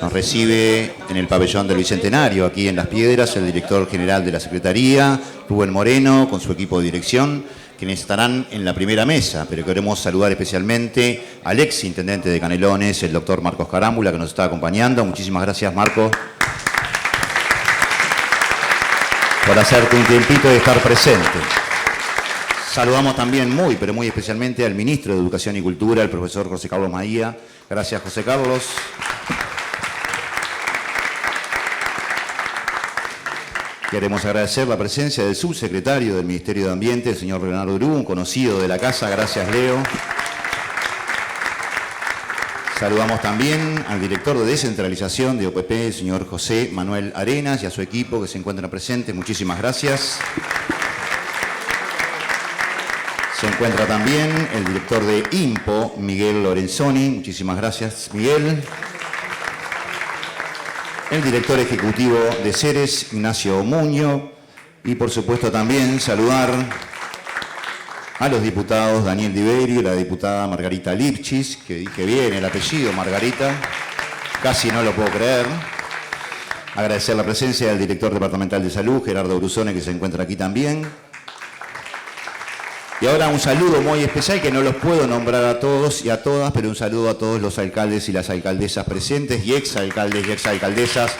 Nos recibe en el pabellón del Bicentenario, aquí en Las Piedras, el director general de la Secretaría, Rubén Moreno, con su equipo de dirección, quienes estarán en la primera mesa, pero queremos saludar especialmente al ex intendente de Canelones, el doctor Marcos Carámbula, que nos está acompañando. Muchísimas gracias, Marcos, por hacerte un tiempito de estar presente. Saludamos también muy, pero muy especialmente al ministro de Educación y Cultura, el profesor José Carlos Maía. Gracias, José Carlos. Queremos agradecer la presencia del subsecretario del Ministerio de Ambiente, el señor Leonardo Urú, un conocido de la casa. Gracias, Leo. Saludamos también al director de descentralización de OPP, el señor José Manuel Arenas, y a su equipo que se encuentran presentes. Muchísimas gracias. Se encuentra también el director de INPO, Miguel Lorenzoni. Muchísimas gracias, Miguel. El director ejecutivo de Ceres, Ignacio Muño. Y por supuesto también saludar a los diputados Daniel Diberio y la diputada Margarita Lipchis, que dije bien el apellido, Margarita. Casi no lo puedo creer. Agradecer la presencia del director departamental de salud, Gerardo Brusone, que se encuentra aquí también. Y ahora un saludo muy especial, que no los puedo nombrar a todos y a todas, pero un saludo a todos los alcaldes y las alcaldesas presentes y exalcaldes y exalcaldesas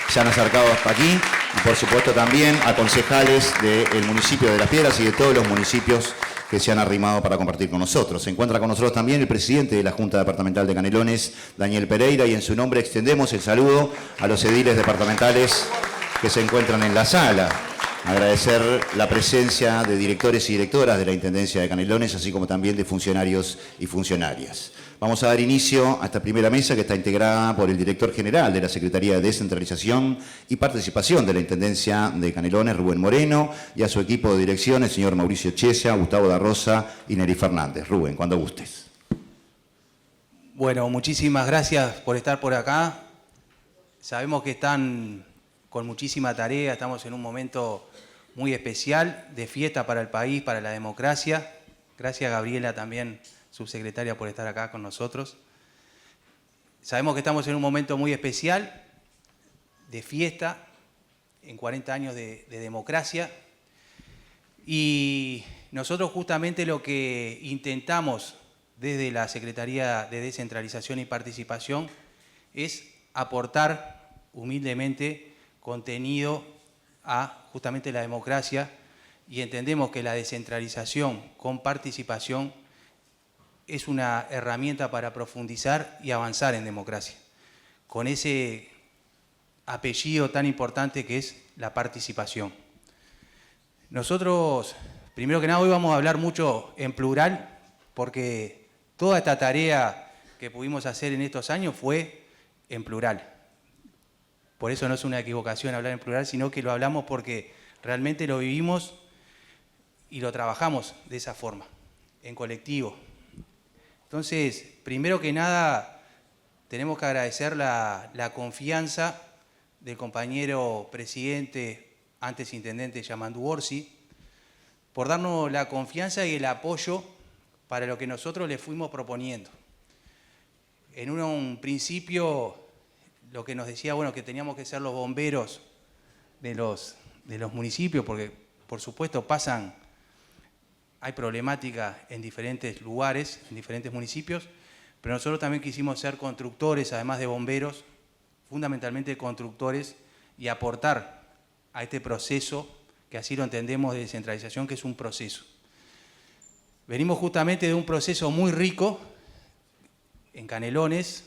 que se han acercado hasta aquí. Y por supuesto también a concejales del municipio de Las Piedras y de todos los municipios que se han arrimado para compartir con nosotros. Se encuentra con nosotros también el presidente de la Junta Departamental de Canelones, Daniel Pereira, y en su nombre extendemos el saludo a los ediles departamentales que se encuentran en la sala. Agradecer la presencia de directores y directoras de la Intendencia de Canelones, así como también de funcionarios y funcionarias. Vamos a dar inicio a esta primera mesa, que está integrada por el director general de la Secretaría de Descentralización y Participación de la Intendencia de Canelones, Rubén Moreno, y a su equipo de dirección, el señor Mauricio Chesa, Gustavo da Rosa y Neri Fernández. Rubén, cuando gustes. Bueno, muchísimas gracias por estar por acá. Sabemos que están con muchísima tarea, estamos en un momento muy especial de fiesta para el país, para la democracia. Gracias, Gabriela, también, subsecretaria, por estar acá con nosotros. Sabemos que estamos en un momento muy especial de fiesta, en 40 años de democracia, y nosotros justamente lo que intentamos desde la Secretaría de Descentralización y Participación es aportar humildemente contenido a justamente la democracia, y entendemos que la descentralización con participación es una herramienta para profundizar y avanzar en democracia, con ese apellido tan importante que es la participación. Nosotros, primero que nada, hoy vamos a hablar mucho en plural, porque toda esta tarea que pudimos hacer en estos años fue en plural. Por eso no es una equivocación hablar en plural, sino que lo hablamos porque realmente lo vivimos y lo trabajamos de esa forma, en colectivo. Entonces, primero que nada, tenemos que agradecer la confianza del compañero presidente, antes intendente Yamandu Orsi, por darnos la confianza y el apoyo para lo que nosotros le fuimos proponiendo. En un principio, lo que nos decía, bueno, que teníamos que ser los bomberos de los municipios, porque por supuesto hay problemática en diferentes lugares, en diferentes municipios, pero nosotros también quisimos ser constructores, además de bomberos, fundamentalmente constructores, y aportar a este proceso, que así lo entendemos, de descentralización, que es un proceso. Venimos justamente de un proceso muy rico en Canelones,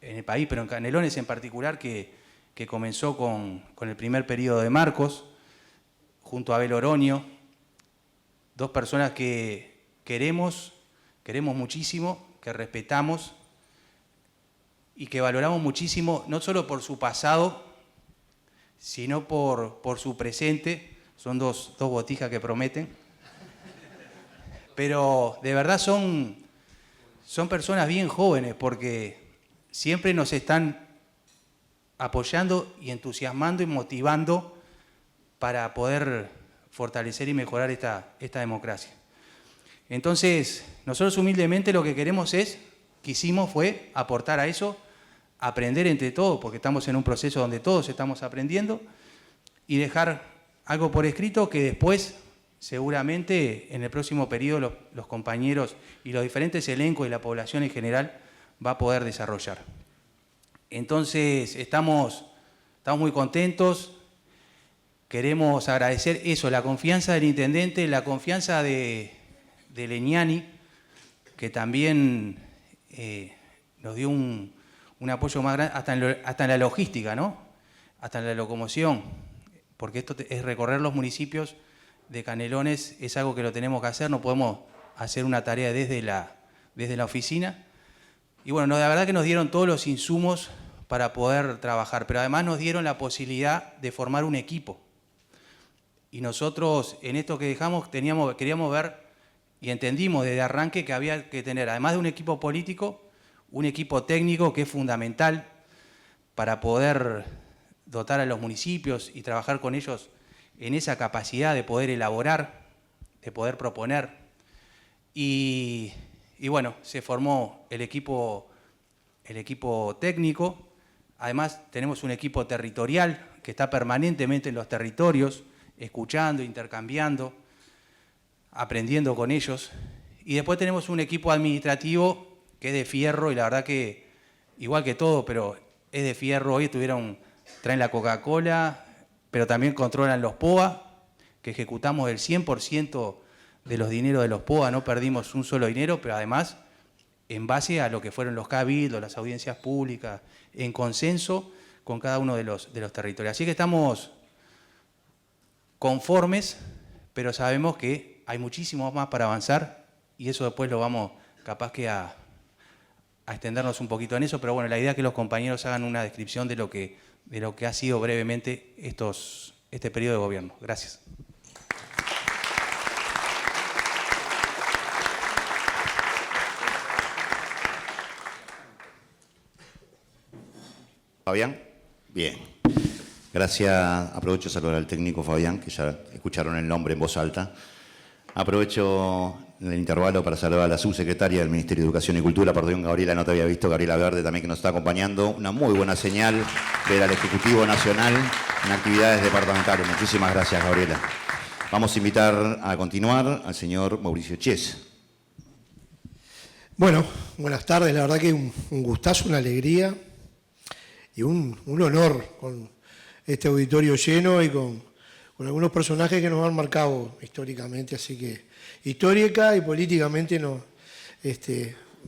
en el país, pero en Canelones en particular, que comenzó con el primer periodo de Marcos, junto a Abel Oroño, dos personas que queremos muchísimo, que respetamos y que valoramos muchísimo, no solo por su pasado, sino por su presente. Son dos botijas que prometen, pero de verdad son personas bien jóvenes, porque siempre nos están apoyando y entusiasmando y motivando para poder fortalecer y mejorar esta democracia. Entonces, nosotros humildemente lo que quisimos fue aportar a eso, aprender entre todos, porque estamos en un proceso donde todos estamos aprendiendo, y dejar algo por escrito que después, seguramente, en el próximo periodo, los compañeros y los diferentes elencos y la población en general va a poder desarrollar. Entonces, estamos muy contentos. Queremos agradecer eso, la confianza del intendente, la confianza de Leñani, que también nos dio un apoyo más grande, hasta en la logística, ¿no? Hasta en la locomoción, porque esto es recorrer los municipios de Canelones, es algo que lo tenemos que hacer, no podemos hacer una tarea desde la oficina. Y bueno, la verdad que nos dieron todos los insumos para poder trabajar, pero además nos dieron la posibilidad de formar un equipo. Y nosotros en esto que dejamos queríamos ver y entendimos desde arranque que había que tener, además de un equipo político, un equipo técnico que es fundamental para poder dotar a los municipios y trabajar con ellos en esa capacidad de poder elaborar, de poder proponer. Y bueno, se formó el equipo técnico. Además tenemos un equipo territorial que está permanentemente en los territorios, escuchando, intercambiando, aprendiendo con ellos. Y después tenemos un equipo administrativo que es de fierro, y la verdad que, igual que todo, pero es de fierro. Hoy traen la Coca-Cola, pero también controlan los POA, que ejecutamos el 100% de los dineros de los POA, no perdimos un solo dinero, pero además en base a lo que fueron los cabildos, las audiencias públicas, en consenso con cada uno de los territorios. Así que estamos conformes, pero sabemos que hay muchísimo más para avanzar, y eso después lo vamos capaz que a extendernos un poquito en eso, pero bueno, la idea es que los compañeros hagan una descripción de lo que ha sido brevemente este periodo de gobierno. Gracias. Fabián. Bien. Gracias. Aprovecho a saludar al técnico Fabián, que ya escucharon el nombre en voz alta. Aprovecho el intervalo para saludar a la subsecretaria del Ministerio de Educación y Cultura. Perdón, Gabriela, no te había visto. Gabriela Verde también, que nos está acompañando. Una muy buena señal ver al Ejecutivo Nacional en actividades departamentales. Muchísimas gracias, Gabriela. Vamos a invitar a continuar al señor Mauricio Chies. Bueno, buenas tardes. La verdad que un gustazo, una alegría y un honor con este auditorio lleno y con algunos personajes que nos han marcado históricamente, así que histórica y políticamente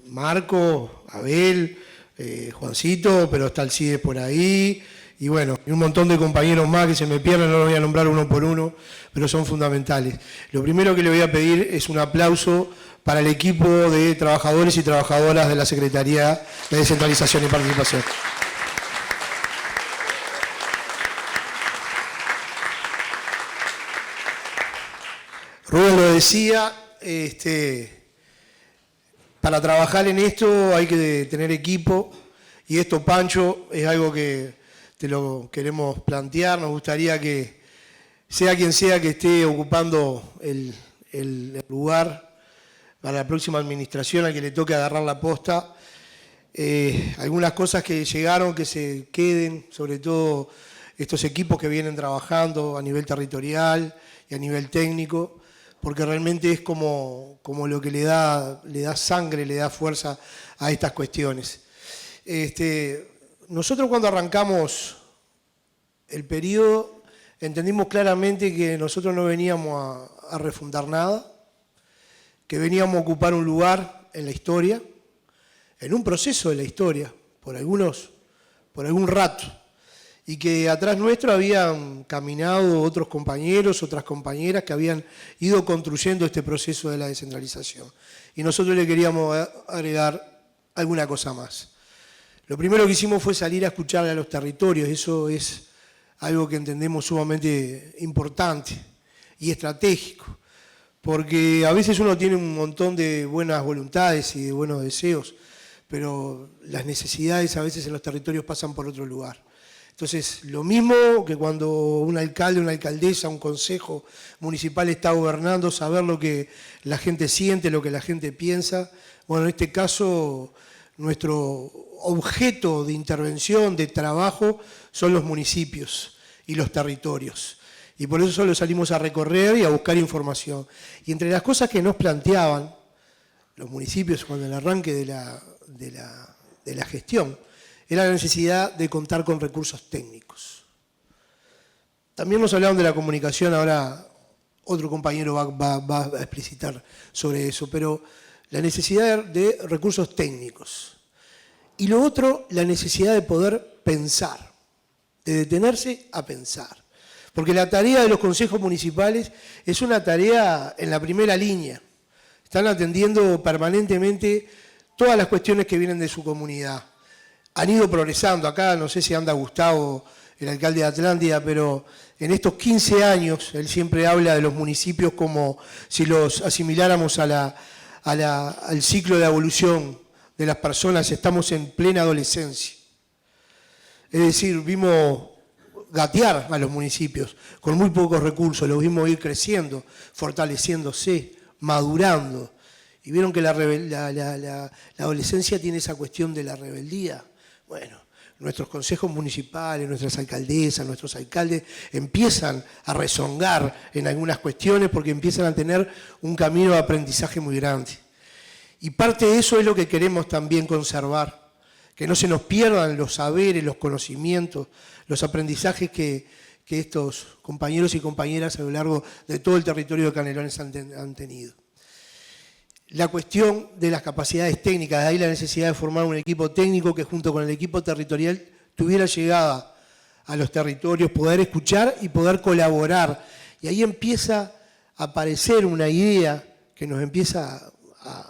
Marco, Abel, Juancito, pero está Alcides por ahí, y bueno, y un montón de compañeros más que se me pierden, no los voy a nombrar uno por uno, pero son fundamentales. Lo primero que le voy a pedir es un aplauso para el equipo de trabajadores y trabajadoras de la Secretaría de Descentralización y Participación. Rubén lo decía, para trabajar en esto hay que tener equipo, y esto, Pancho, es algo que te lo queremos plantear. Nos gustaría que sea quien sea que esté ocupando el lugar para la próxima administración, al que le toque agarrar la posta, algunas cosas que llegaron, que se queden, sobre todo estos equipos que vienen trabajando a nivel territorial y a nivel técnico, porque realmente es como lo que le da sangre, le da fuerza a estas cuestiones. Nosotros cuando arrancamos el periodo entendimos claramente que nosotros no veníamos a refundar nada, que veníamos a ocupar un lugar en la historia, en un proceso de la historia, por algún rato, y que atrás nuestro habían caminado otros compañeros, otras compañeras que habían ido construyendo este proceso de la descentralización. Y nosotros le queríamos agregar alguna cosa más. Lo primero que hicimos fue salir a escucharle a los territorios. Eso es algo que entendemos sumamente importante y estratégico, porque a veces uno tiene un montón de buenas voluntades y de buenos deseos, pero las necesidades a veces en los territorios pasan por otro lugar. Entonces, lo mismo que cuando un alcalde, una alcaldesa, un consejo municipal está gobernando, saber lo que la gente siente, lo que la gente piensa. Bueno, en este caso, nuestro objeto de intervención, de trabajo, son los municipios y los territorios. Y por eso solo salimos a recorrer y a buscar información. Y entre las cosas que nos planteaban los municipios cuando el arranque de la gestión, era la necesidad de contar con recursos técnicos. También nos hablaban de la comunicación, ahora otro compañero va a explicitar sobre eso, pero la necesidad de recursos técnicos. Y lo otro, la necesidad de poder pensar, de detenerse a pensar. Porque la tarea de los consejos municipales es una tarea en la primera línea. Están atendiendo permanentemente todas las cuestiones que vienen de su comunidad. Han ido progresando. Acá no sé si anda Gustavo, el alcalde de Atlántida, pero en estos 15 años él siempre habla de los municipios como si los asimiláramos al ciclo de evolución de las personas. Estamos en plena adolescencia. Es decir, vimos gatear a los municipios con muy pocos recursos, los vimos ir creciendo, fortaleciéndose, madurando. Y vieron que la adolescencia tiene esa cuestión de la rebeldía. Bueno, nuestros consejos municipales, nuestras alcaldesas, nuestros alcaldes empiezan a rezongar en algunas cuestiones porque empiezan a tener un camino de aprendizaje muy grande. Y parte de eso es lo que queremos también conservar, que no se nos pierdan los saberes, los conocimientos, los aprendizajes que estos compañeros y compañeras a lo largo de todo el territorio de Canelones han tenido. La cuestión de las capacidades técnicas, de ahí la necesidad de formar un equipo técnico que junto con el equipo territorial tuviera llegada a los territorios, poder escuchar y poder colaborar. Y ahí empieza a aparecer una idea que nos empieza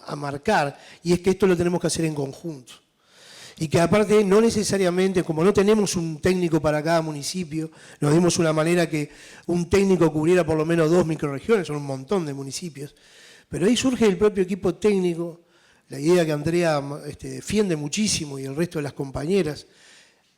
a marcar, y es que esto lo tenemos que hacer en conjunto. Y que aparte no necesariamente, como no tenemos un técnico para cada municipio, nos dimos una manera que un técnico cubriera por lo menos 2 microrregiones, son un montón de municipios. Pero ahí surge el propio equipo técnico, la idea que Andrea defiende muchísimo y el resto de las compañeras,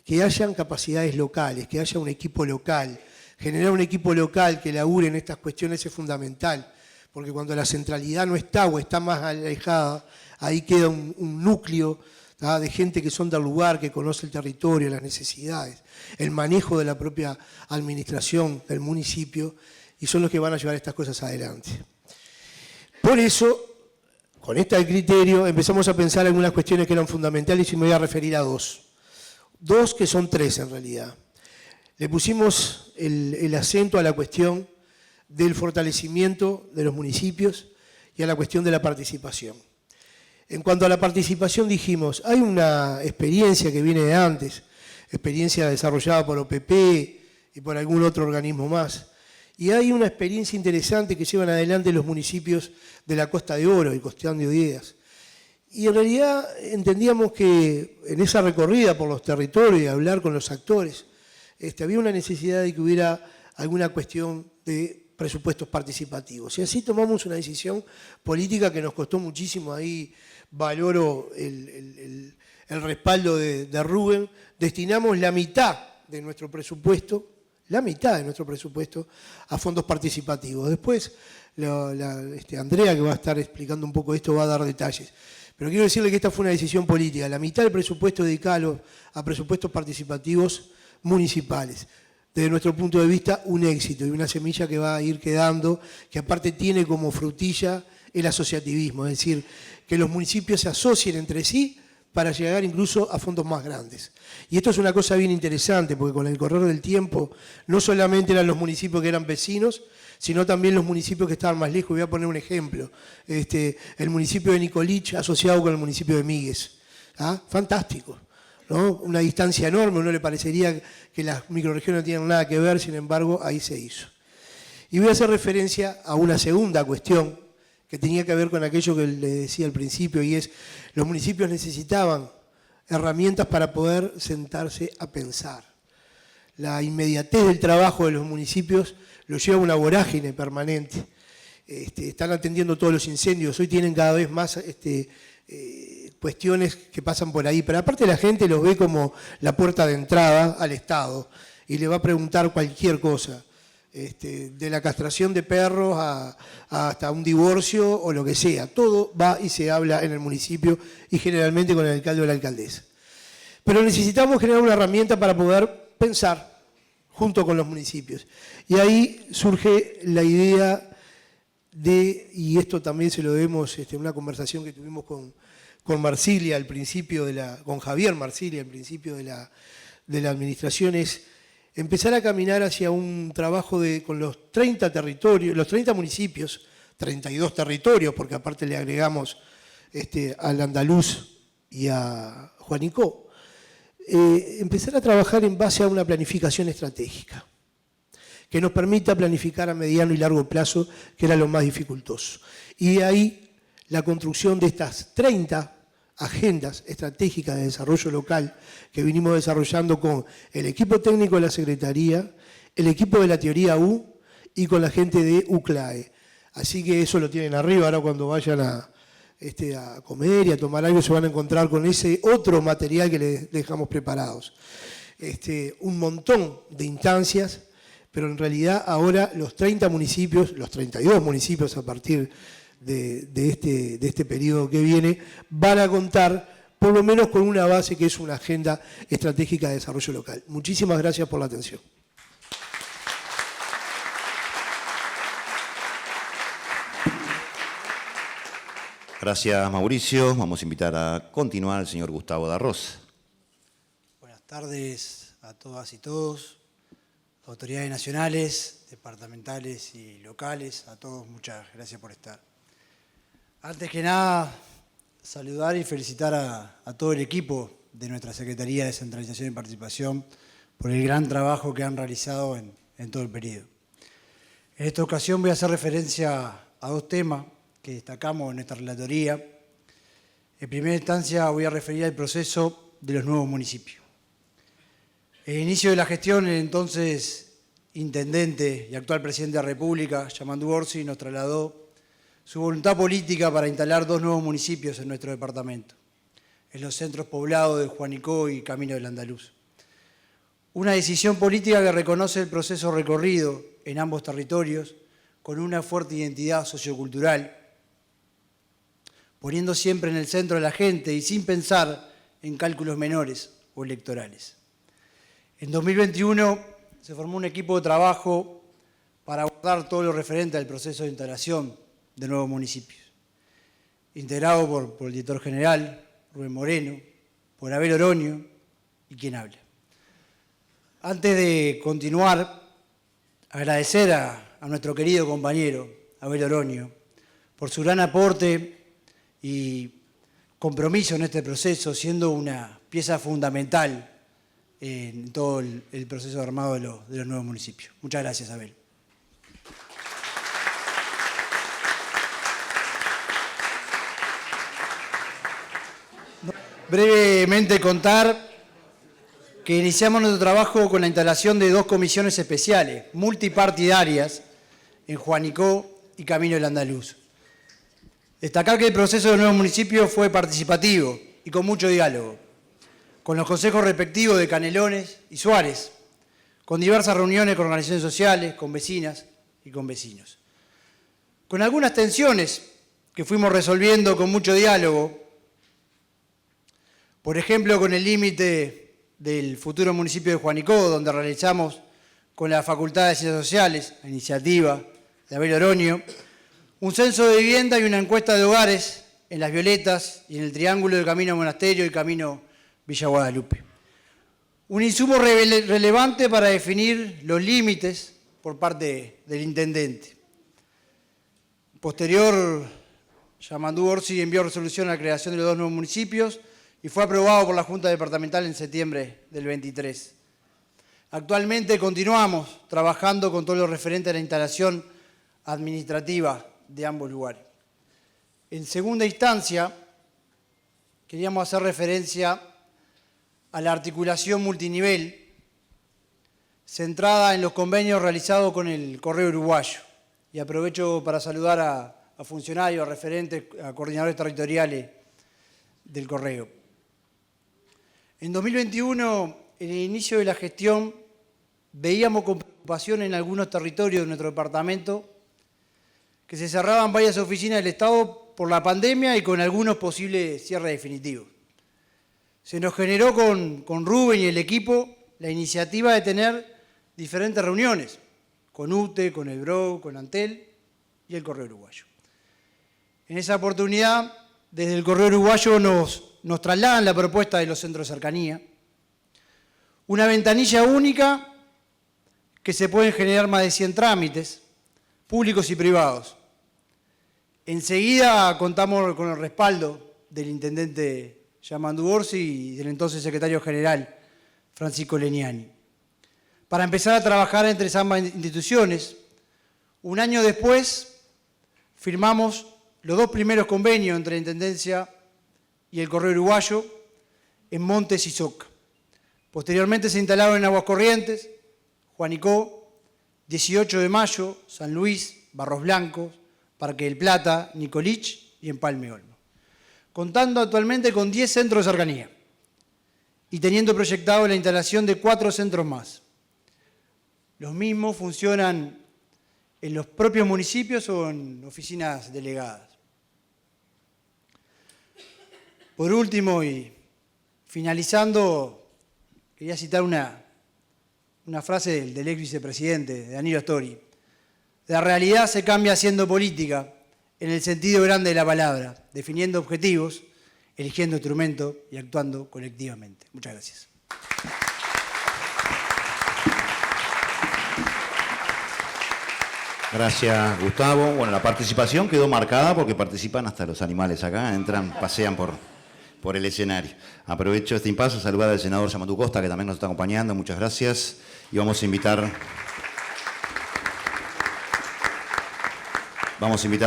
que hayan capacidades locales, que haya un equipo local. Generar un equipo local que labure en estas cuestiones es fundamental, porque cuando la centralidad no está o está más alejada, ahí queda un núcleo de gente que son del lugar, que conoce el territorio, las necesidades, el manejo de la propia administración del municipio, y son los que van a llevar estas cosas adelante. Por eso, con este criterio, empezamos a pensar algunas cuestiones que eran fundamentales y me voy a referir a dos. Dos que son tres en realidad. Le pusimos el acento a la cuestión del fortalecimiento de los municipios y a la cuestión de la participación. En cuanto a la participación dijimos, hay una experiencia que viene de antes, experiencia desarrollada por OPP y por algún otro organismo más, y hay una experiencia interesante que llevan adelante los municipios de la Costa de Oro y Costeando Ideas. Y en realidad entendíamos que en esa recorrida por los territorios y hablar con los actores, había una necesidad de que hubiera alguna cuestión de presupuestos participativos. Y así tomamos una decisión política que nos costó muchísimo. Ahí valoro el respaldo de Rubén. Destinamos la mitad de nuestro presupuesto a fondos participativos. Después Andrea, que va a estar explicando un poco esto, va a dar detalles. Pero quiero decirle que esta fue una decisión política. La mitad del presupuesto dedicado a presupuestos participativos municipales. Desde nuestro punto de vista, un éxito y una semilla que va a ir quedando, que aparte tiene como frutilla el asociativismo, es decir, que los municipios se asocien entre sí para llegar incluso a fondos más grandes. Y esto es una cosa bien interesante, porque con el correr del tiempo, no solamente eran los municipios que eran vecinos, sino también los municipios que estaban más lejos. Voy a poner un ejemplo. El municipio de Nicolich asociado con el municipio de Míguez. ¿Ah? Fantástico, ¿no? Una distancia enorme, uno le parecería que las microrregiones no tienen nada que ver, sin embargo, ahí se hizo. Y voy a hacer referencia a una segunda cuestión que tenía que ver con aquello que le decía al principio, y es, los municipios necesitaban herramientas para poder sentarse a pensar. La inmediatez del trabajo de los municipios los lleva a una vorágine permanente. Están atendiendo todos los incendios, hoy tienen cada vez más cuestiones que pasan por ahí, pero aparte la gente los ve como la puerta de entrada al Estado y le va a preguntar cualquier cosa. de la castración de perros hasta un divorcio o lo que sea. Todo va y se habla en el municipio y generalmente con el alcalde o la alcaldesa. Pero necesitamos generar una herramienta para poder pensar junto con los municipios. Y ahí surge la idea de, y esto también se lo debemos una conversación que tuvimos con Marsilia al principio con Javier Marsilia al principio de la administración, es empezar a caminar hacia un trabajo con los 30 territorios, los 30 municipios, 32 territorios, porque aparte le agregamos al andaluz y a Juanicó, empezar a trabajar en base a una planificación estratégica que nos permita planificar a mediano y largo plazo, que era lo más dificultoso. Y de ahí la construcción de estas 30 agendas estratégicas de desarrollo local que vinimos desarrollando con el equipo técnico de la Secretaría, el equipo de la Teoría U y con la gente de UCLAE. Así que eso lo tienen arriba, ahora cuando vayan a comer y a tomar algo se van a encontrar con ese otro material que les dejamos preparados. Un montón de instancias, pero en realidad ahora los 30 municipios, los 32 municipios a partir de este periodo que viene, van a contar por lo menos con una base que es una agenda estratégica de desarrollo local. Muchísimas gracias por la atención. Gracias, Mauricio. Vamos a invitar a continuar al señor Gustavo Darroz. Buenas tardes a todas y todos, autoridades nacionales, departamentales y locales, a todos muchas gracias por estar. Antes que nada, saludar y felicitar a todo el equipo de nuestra Secretaría de Descentralización y Participación por el gran trabajo que han realizado en todo el periodo. En esta ocasión voy a hacer referencia a dos temas que destacamos en esta relatoría. En primera instancia voy a referir al proceso de los nuevos municipios. El inicio de la gestión, el entonces intendente y actual presidente de la República, Yamandu Orsi, nos trasladó su voluntad política para instalar 2 nuevos municipios en nuestro departamento, en los centros poblados de Juanicó y Camino del Andaluz. Una decisión política que reconoce el proceso recorrido en ambos territorios con una fuerte identidad sociocultural, poniendo siempre en el centro de la gente y sin pensar en cálculos menores o electorales. En 2021 se formó un equipo de trabajo para abordar todo lo referente al proceso de instalación de nuevos municipios, integrado por el director general, Rubén Moreno, por Abel Oroño y quien habla. Antes de continuar, agradecer a nuestro querido compañero, Abel Oroño, por su gran aporte y compromiso en este proceso, siendo una pieza fundamental en todo el proceso armado de los nuevos municipios. Muchas gracias, Abel. Brevemente contar que iniciamos nuestro trabajo con la instalación de 2 comisiones especiales, multipartidarias, en Juanicó y Camino del Andaluz. Destacar que el proceso del nuevo municipio fue participativo y con mucho diálogo, con los consejos respectivos de Canelones y Suárez, con diversas reuniones con organizaciones sociales, con vecinas y con vecinos. Con algunas tensiones que fuimos resolviendo con mucho diálogo, por ejemplo, con el límite del futuro municipio de Juanicó, donde realizamos con la Facultad de Ciencias Sociales, a iniciativa de Abel Oroño, un censo de vivienda y una encuesta de hogares en Las Violetas y en el triángulo del Camino Monasterio y Camino Villa Guadalupe. Un insumo relevante para definir los límites por parte del intendente. Posterior, Yamandu Orsi envió resolución a la creación de los 2 nuevos municipios y fue aprobado por la Junta Departamental en septiembre del 23. Actualmente continuamos trabajando con todo lo referente a la instalación administrativa de ambos lugares. En segunda instancia, queríamos hacer referencia a la articulación multinivel centrada en los convenios realizados con el Correo Uruguayo. Y aprovecho para saludar a funcionarios, a referentes, a coordinadores territoriales del Correo. En 2021, en el inicio de la gestión veíamos con preocupación en algunos territorios de nuestro departamento que se cerraban varias oficinas del Estado por la pandemia y con algunos posibles cierres definitivos. Se nos generó con Rubén y el equipo la iniciativa de tener diferentes reuniones con UTE, con el BRO, con Antel y el Correo Uruguayo. En esa oportunidad, desde el Correo Uruguayo nos trasladan la propuesta de los centros de cercanía, una ventanilla única que se pueden generar más de 100 trámites, públicos y privados. Enseguida contamos con el respaldo del intendente Yamandu Orsi y del entonces secretario general Francisco Leniani, para empezar a trabajar entre ambas instituciones. Un año después firmamos los 2 primeros convenios entre la Intendencia y el Correo Uruguayo en Montes y Soca. Posteriormente se instalaron en Aguas Corrientes, Juanicó, 18 de Mayo, San Luis, Barros Blancos, Parque del Plata, Nicolich y Empalme Olmo, contando actualmente con 10 centros de cercanía y teniendo proyectado la instalación de 4 centros más. Los mismos funcionan en los propios municipios o en oficinas delegadas. Por último, y finalizando, quería citar una frase del ex vicepresidente, Danilo Astori. La realidad se cambia haciendo política, en el sentido grande de la palabra, definiendo objetivos, eligiendo instrumentos y actuando colectivamente. Muchas gracias. Gracias, Gustavo. Bueno, la participación quedó marcada porque participan hasta los animales acá, entran, pasean por el escenario. Aprovecho este impasse a saludar al senador Yamandu Costa, que también nos está acompañando. Muchas gracias. Y vamos a invitar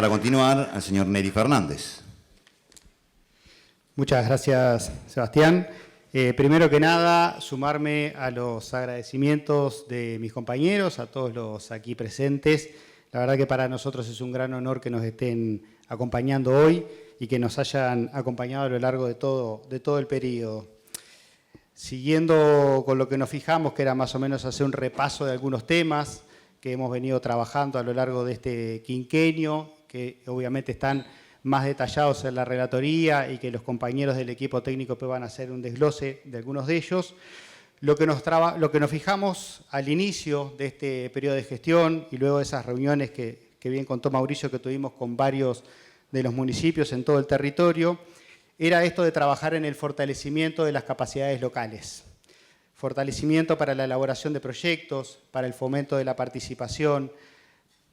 a continuar al señor Neri Fernández. Muchas gracias, Sebastián. Primero que nada, sumarme a los agradecimientos de mis compañeros, a todos los aquí presentes. La verdad que para nosotros es un gran honor que nos estén acompañando hoy y que nos hayan acompañado a lo largo de todo el periodo. Siguiendo con lo que nos fijamos, que era más o menos hacer un repaso de algunos temas que hemos venido trabajando a lo largo de este quinquenio, que obviamente están más detallados en la relatoría y que los compañeros del equipo técnico van a hacer un desglose de algunos de ellos. Lo que nos fijamos al inicio de este periodo de gestión y luego de esas reuniones que bien contó Mauricio que tuvimos con varios de los municipios en todo el territorio, era esto de trabajar en el fortalecimiento de las capacidades locales. Fortalecimiento para la elaboración de proyectos, para el fomento de la participación,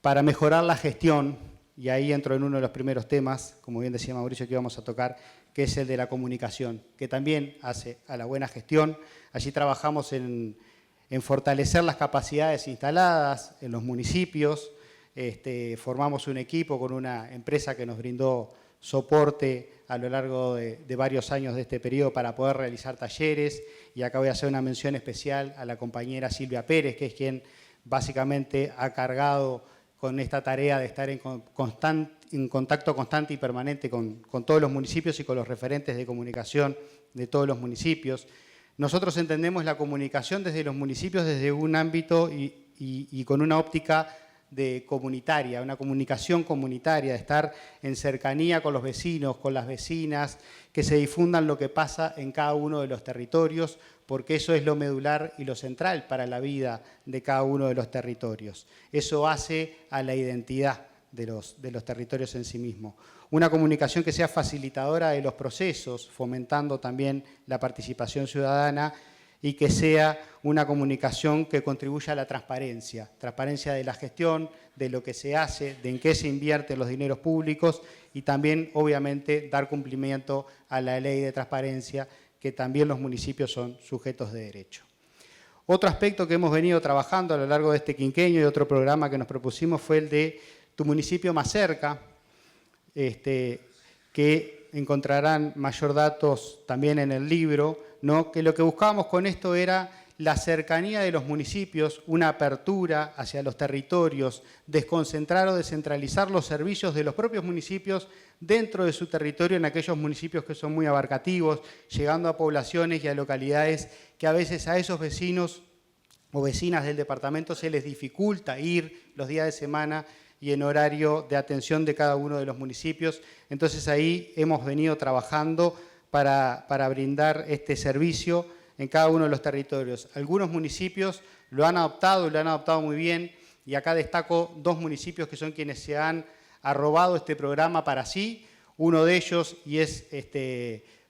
para mejorar la gestión, y ahí entro en uno de los primeros temas, como bien decía Mauricio, que íbamos a tocar, que es el de la comunicación, que también hace a la buena gestión. Allí trabajamos en fortalecer las capacidades instaladas en los municipios. Formamos un equipo con una empresa que nos brindó soporte a lo largo de varios años de este periodo para poder realizar talleres. Y acá voy a hacer una mención especial a la compañera Silvia Pérez, que es quien básicamente ha cargado con esta tarea de estar en contacto constante y permanente con todos los municipios y con los referentes de comunicación de todos los municipios. Nosotros entendemos la comunicación desde los municipios desde un ámbito y con una óptica comunitaria, una comunicación comunitaria, de estar en cercanía con los vecinos, con las vecinas, que se difundan lo que pasa en cada uno de los territorios, porque eso es lo medular y lo central para la vida de cada uno de los territorios. Eso hace a la identidad de los territorios en sí mismos. Una comunicación que sea facilitadora de los procesos, fomentando también la participación ciudadana, y que sea una comunicación que contribuya a la transparencia de la gestión, de lo que se hace, de en qué se invierten los dineros públicos y también, obviamente, dar cumplimiento a la ley de transparencia, que también los municipios son sujetos de derecho. Otro aspecto que hemos venido trabajando a lo largo de este quinquenio y otro programa que nos propusimos fue el de Tu municipio más cerca, que encontrarán mayor datos también en el libro, ¿no? Que lo que buscábamos con esto era la cercanía de los municipios, una apertura hacia los territorios, desconcentrar o descentralizar los servicios de los propios municipios dentro de su territorio en aquellos municipios que son muy abarcativos, llegando a poblaciones y a localidades que a veces a esos vecinos o vecinas del departamento se les dificulta ir los días de semana y en horario de atención de cada uno de los municipios. Entonces ahí hemos venido trabajando para brindar este servicio en cada uno de los territorios. Algunos municipios lo han adoptado y lo han adoptado muy bien, y acá destaco 2 municipios que son quienes se han arrobado este programa para sí. Uno de ellos, y es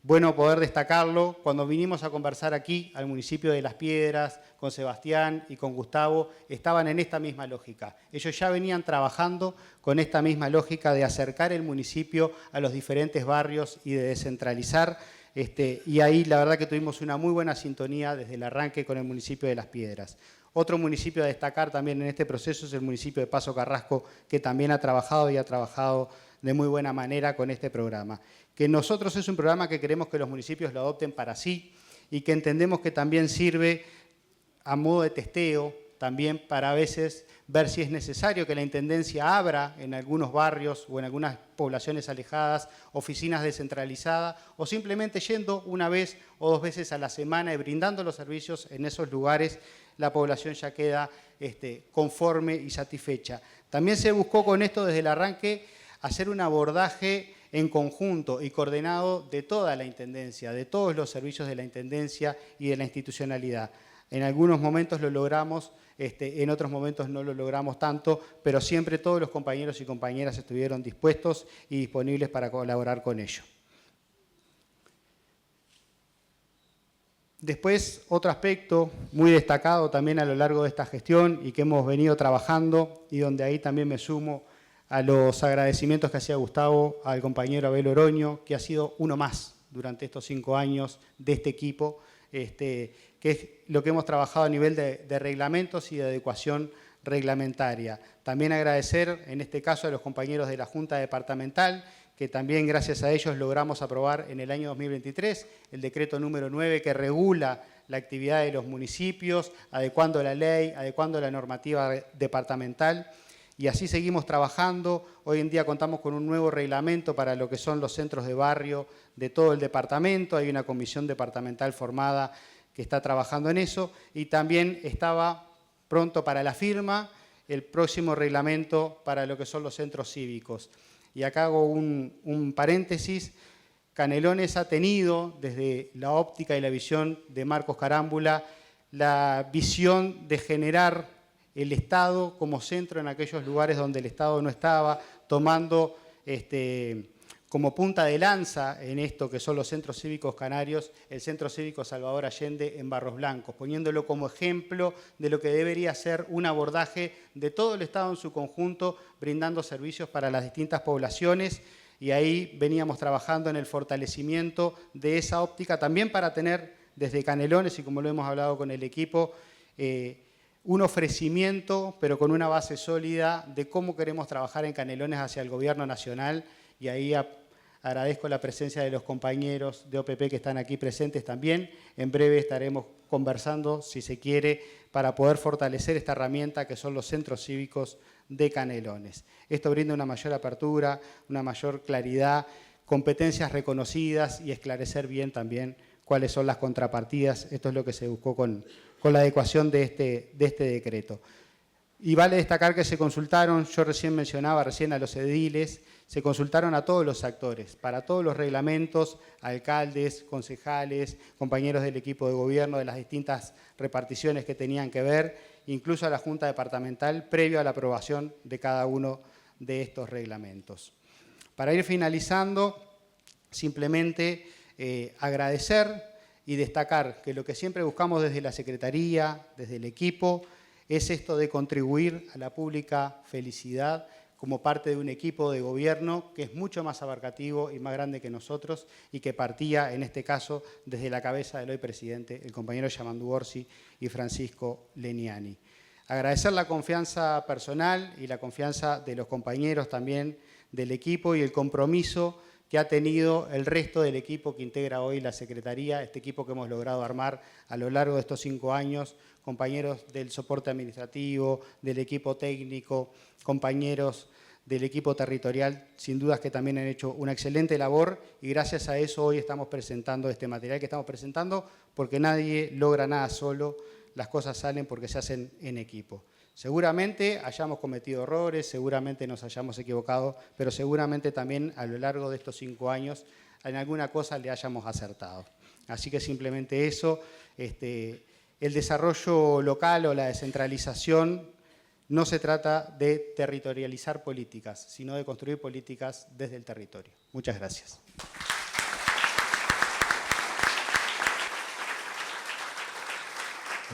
bueno poder destacarlo, cuando vinimos a conversar aquí al municipio de Las Piedras, con Sebastián y con Gustavo, estaban en esta misma lógica. Ellos ya venían trabajando con esta misma lógica de acercar el municipio a los diferentes barrios y de descentralizar, y ahí la verdad que tuvimos una muy buena sintonía desde el arranque con el municipio de Las Piedras. Otro municipio a destacar también en este proceso es el municipio de Paso Carrasco, que también ha trabajado de muy buena manera con este programa. Que nosotros es un programa que queremos que los municipios lo adopten para sí y que entendemos que también sirve a modo de testeo, también para a veces ver si es necesario que la Intendencia abra en algunos barrios o en algunas poblaciones alejadas oficinas descentralizadas, o simplemente yendo una vez o 2 veces a la semana y brindando los servicios en esos lugares, la población ya queda conforme y satisfecha. También se buscó con esto desde el arranque hacer un abordaje en conjunto y coordinado de toda la Intendencia, de todos los servicios de la Intendencia y de la institucionalidad. En algunos momentos lo logramos, en otros momentos no lo logramos tanto, pero siempre todos los compañeros y compañeras estuvieron dispuestos y disponibles para colaborar con ello. Después, otro aspecto muy destacado también a lo largo de esta gestión y que hemos venido trabajando, y donde ahí también me sumo a los agradecimientos que hacía Gustavo al compañero Abel Oroño, que ha sido uno más durante estos 5 años de este equipo, que es lo que hemos trabajado a nivel de reglamentos y de adecuación reglamentaria. También agradecer, en este caso, a los compañeros de la Junta Departamental, que también gracias a ellos logramos aprobar en el año 2023 el decreto número 9 que regula la actividad de los municipios, adecuando la ley, adecuando la normativa departamental. Y así seguimos trabajando. Hoy en día contamos con un nuevo reglamento para lo que son los centros de barrio de todo el departamento. Hay una comisión departamental formada que está trabajando en eso. Y también estaba pronto para la firma el próximo reglamento para lo que son los centros cívicos. Y acá hago un paréntesis. Canelones ha tenido, desde la óptica y la visión de Marcos Carámbula, la visión de generar el Estado como centro en aquellos lugares donde el Estado no estaba, tomando como punta de lanza en esto que son los centros cívicos canarios, el Centro Cívico Salvador Allende en Barros Blancos, poniéndolo como ejemplo de lo que debería ser un abordaje de todo el Estado en su conjunto, brindando servicios para las distintas poblaciones, y ahí veníamos trabajando en el fortalecimiento de esa óptica, también para tener desde Canelones, y como lo hemos hablado con el equipo, un ofrecimiento, pero con una base sólida de cómo queremos trabajar en Canelones hacia el gobierno nacional, y ahí agradezco la presencia de los compañeros de OPP que están aquí presentes también. En breve estaremos conversando, si se quiere, para poder fortalecer esta herramienta que son los centros cívicos de Canelones. Esto brinda una mayor apertura, una mayor claridad, competencias reconocidas y esclarecer bien también cuáles son las contrapartidas. Esto es lo que se buscó con la adecuación de este decreto. Y vale destacar que se consultaron, yo recién mencionaba a los ediles, se consultaron a todos los actores, para todos los reglamentos, alcaldes, concejales, compañeros del equipo de gobierno, de las distintas reparticiones que tenían que ver, incluso a la Junta Departamental, previo a la aprobación de cada uno de estos reglamentos. Para ir finalizando, simplemente agradecer y destacar que lo que siempre buscamos desde la Secretaría, desde el equipo, es esto de contribuir a la pública felicidad como parte de un equipo de gobierno que es mucho más abarcativo y más grande que nosotros y que partía, en este caso, desde la cabeza del hoy presidente, el compañero Yamandu Orsi y Francisco Leniani. Agradecer la confianza personal y la confianza de los compañeros también del equipo y el compromiso que ha tenido el resto del equipo que integra hoy la Secretaría, este equipo que hemos logrado armar a lo largo de estos 5 años, compañeros del soporte administrativo, del equipo técnico, compañeros del equipo territorial, sin dudas que también han hecho una excelente labor y gracias a eso hoy estamos presentando este material que estamos presentando porque nadie logra nada solo. las cosas salen porque se hacen en equipo. Seguramente hayamos cometido errores, seguramente nos hayamos equivocado, pero seguramente también a lo largo de estos 5 años en alguna cosa le hayamos acertado. Así que simplemente eso, el desarrollo local o la descentralización no se trata de territorializar políticas, sino de construir políticas desde el territorio. Muchas gracias.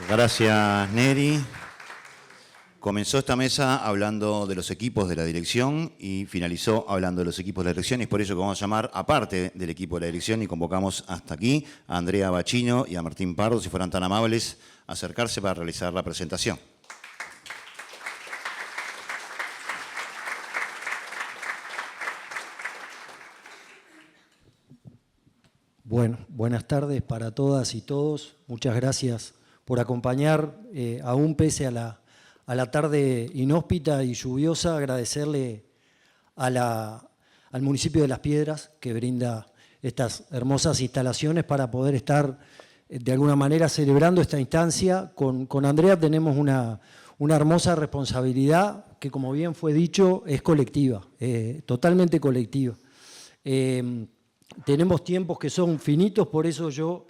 Gracias, Neri. Comenzó esta mesa hablando de los equipos de la dirección y finalizó hablando de los equipos de la dirección, y es por ello que vamos a llamar, aparte del equipo de la dirección, y convocamos hasta aquí a Andrea Bachino y a Martín Pardo, si fueran tan amables, a acercarse para realizar la presentación. Bueno, buenas tardes para todas y todos. Muchas gracias por acompañar, aún pese a la tarde inhóspita y lluviosa, agradecerle al municipio de Las Piedras que brinda estas hermosas instalaciones para poder estar de alguna manera celebrando esta instancia. Con Andrea tenemos una hermosa responsabilidad que, como bien fue dicho, es colectiva, totalmente colectiva. Tenemos tiempos que son finitos, por eso yo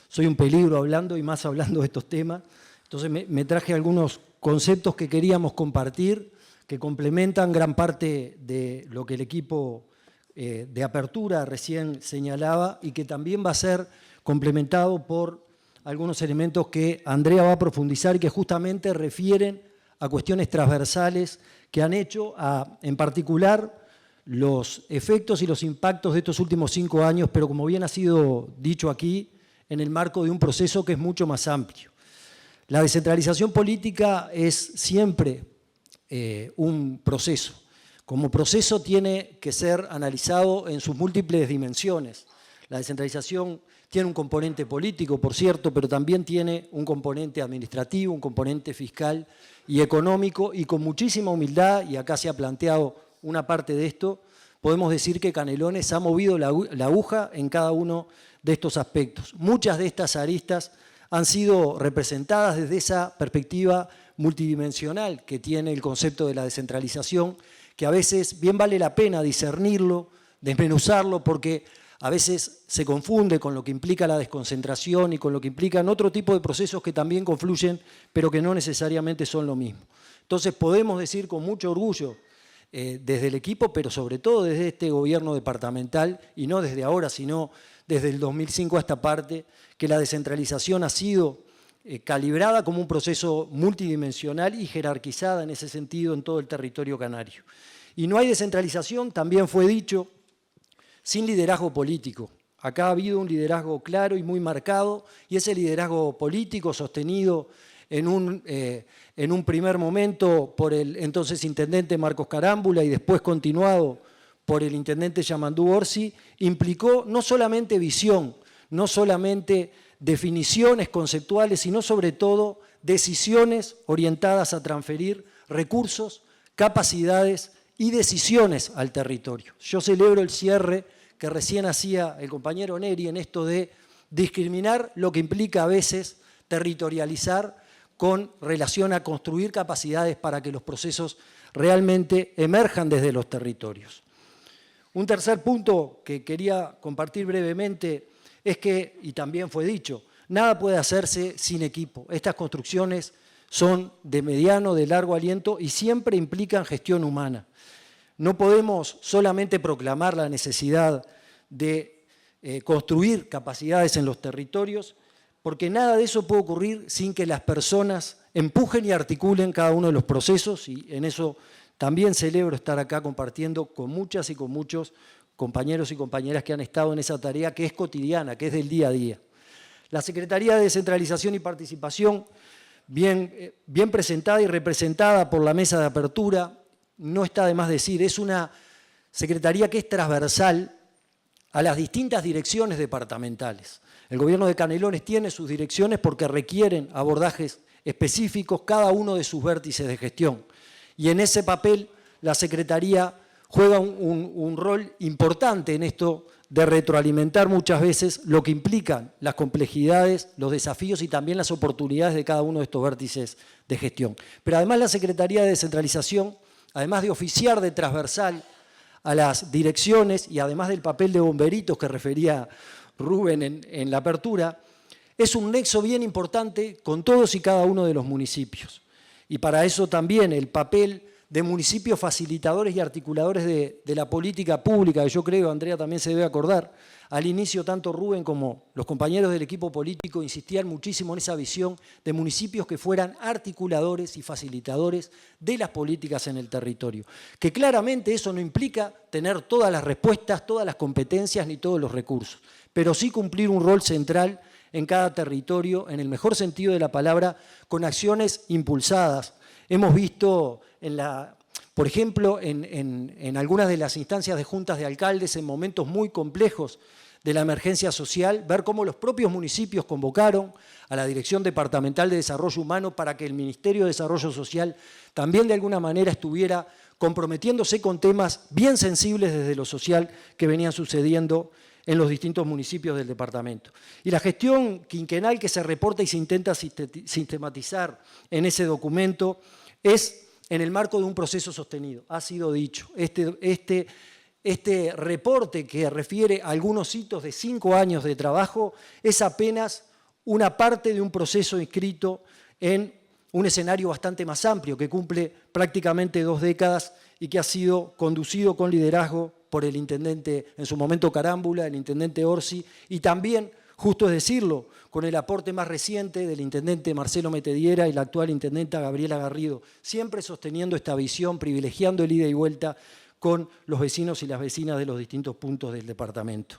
soy un peligro hablando y más hablando de estos temas. Entonces me traje algunos conceptos que queríamos compartir, que complementan gran parte de lo que el equipo de apertura recién señalaba y que también va a ser complementado por algunos elementos que Andrea va a profundizar y que justamente refieren a cuestiones transversales que han hecho en particular los efectos y los impactos de estos últimos 5 años, pero como bien ha sido dicho aquí, en el marco de un proceso que es mucho más amplio. La descentralización política es siempre un proceso. Como proceso tiene que ser analizado en sus múltiples dimensiones. La descentralización tiene un componente político, por cierto, pero también tiene un componente administrativo, un componente fiscal y económico, y con muchísima humildad, y acá se ha planteado una parte de esto, podemos decir que Canelones ha movido la aguja en cada uno de estos aspectos. Muchas de estas aristas han sido representadas desde esa perspectiva multidimensional que tiene el concepto de la descentralización, que a veces bien vale la pena discernirlo, desmenuzarlo, porque a veces se confunde con lo que implica la desconcentración y con lo que implican otro tipo de procesos que también confluyen, pero que no necesariamente son lo mismo. Entonces podemos decir con mucho orgullo, desde el equipo, pero sobre todo desde este gobierno departamental, y no desde ahora, sino desde el 2005 a esta parte, que la descentralización ha sido calibrada como un proceso multidimensional y jerarquizada en ese sentido en todo el territorio canario. Y no hay descentralización, también fue dicho, sin liderazgo político. Acá ha habido un liderazgo claro y muy marcado, y ese liderazgo político sostenido en un primer momento por el entonces intendente Marcos Carámbula y después continuado por el intendente Yamandú Orsi, implicó no solamente visión, no solamente definiciones conceptuales, sino sobre todo decisiones orientadas a transferir recursos, capacidades y decisiones al territorio. Yo celebro el cierre que recién hacía el compañero Neri en esto de discriminar lo que implica a veces territorializar con relación a construir capacidades para que los procesos realmente emerjan desde los territorios. Un tercer punto que quería compartir brevemente es que, y también fue dicho, nada puede hacerse sin equipo. Estas construcciones son de mediano, de largo aliento y siempre implican gestión humana. No podemos solamente proclamar la necesidad de construir capacidades en los territorios, porque nada de eso puede ocurrir sin que las personas empujen y articulen cada uno de los procesos, y en eso también celebro estar acá compartiendo con muchas y con muchos compañeros y compañeras que han estado en esa tarea que es cotidiana, que es del día a día. La Secretaría de Descentralización y Participación, bien presentada y representada por la mesa de apertura, no está de más decir, es una secretaría que es transversal a las distintas direcciones departamentales. El gobierno de Canelones tiene sus direcciones porque requieren abordajes específicos cada uno de sus vértices de gestión. Y en ese papel la Secretaría juega un rol importante en esto de retroalimentar muchas veces lo que implican las complejidades, los desafíos y también las oportunidades de cada uno de estos vértices de gestión. Pero además la Secretaría de Descentralización, además de oficiar de transversal a las direcciones y además del papel de bomberitos que refería Rubén en la apertura, es un nexo bien importante con todos y cada uno de los municipios. Y para eso también el papel de municipios facilitadores y articuladores de la política pública, que yo creo, Andrea también se debe acordar, al inicio tanto Rubén como los compañeros del equipo político insistían muchísimo en esa visión de municipios que fueran articuladores y facilitadores de las políticas en el territorio. Que claramente eso no implica tener todas las respuestas, todas las competencias ni todos los recursos, pero sí cumplir un rol central en cada territorio, en el mejor sentido de la palabra, con acciones impulsadas. Hemos visto, por ejemplo, en algunas de las instancias de juntas de alcaldes, en momentos muy complejos de la emergencia social, ver cómo los propios municipios convocaron a la Dirección Departamental de Desarrollo Humano para que el Ministerio de Desarrollo Social también de alguna manera estuviera comprometiéndose con temas bien sensibles desde lo social que venían sucediendo en los distintos municipios del departamento. Y la gestión quinquenal que se reporta y se intenta sistematizar en ese documento es en el marco de un proceso sostenido. Ha sido dicho, este reporte que refiere a algunos hitos de 5 años de trabajo es apenas una parte de un proceso inscrito en un escenario bastante más amplio que cumple prácticamente 2 décadas y que ha sido conducido con liderazgo por el intendente, en su momento Carámbula, el intendente Orsi, y también, justo es decirlo, con el aporte más reciente del intendente Marcelo Metediera y la actual intendenta Gabriela Garrido, siempre sosteniendo esta visión, privilegiando el ida y vuelta con los vecinos y las vecinas de los distintos puntos del departamento.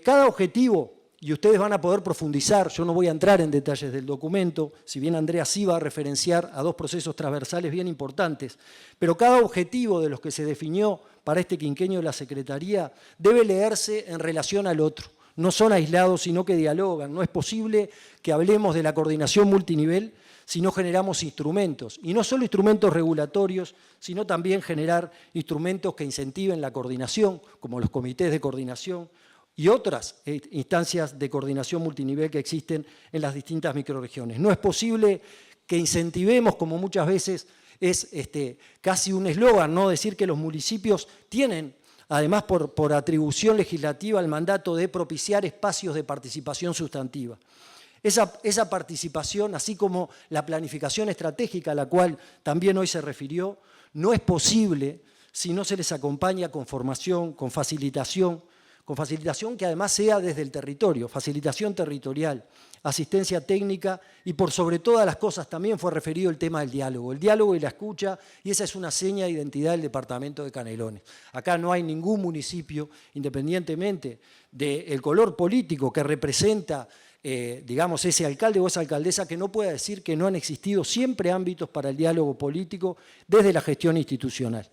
Cada objetivo, y ustedes van a poder profundizar, yo no voy a entrar en detalles del documento, si bien Andrea sí va a referenciar a 2 procesos transversales bien importantes, pero cada objetivo de los que se definió para este quinquenio de la Secretaría debe leerse en relación al otro. No son aislados, sino que dialogan. No es posible que hablemos de la coordinación multinivel si no generamos instrumentos. Y no solo instrumentos regulatorios, sino también generar instrumentos que incentiven la coordinación, como los comités de coordinación y otras instancias de coordinación multinivel que existen en las distintas microrregiones. No es posible que incentivemos, como muchas veces es casi un eslogan, ¿no? Decir que los municipios tienen, además por atribución legislativa, el mandato de propiciar espacios de participación sustantiva. Esa participación, así como la planificación estratégica a la cual también hoy se refirió, no es posible si no se les acompaña con formación, con facilitación que además sea desde el territorio, facilitación territorial, asistencia técnica y por sobre todas las cosas también fue referido el tema del diálogo y la escucha, y esa es una seña de identidad del departamento de Canelones. Acá no hay ningún municipio, independientemente del color político que representa digamos, ese alcalde o esa alcaldesa, que no pueda decir que no han existido siempre ámbitos para el diálogo político desde la gestión institucional.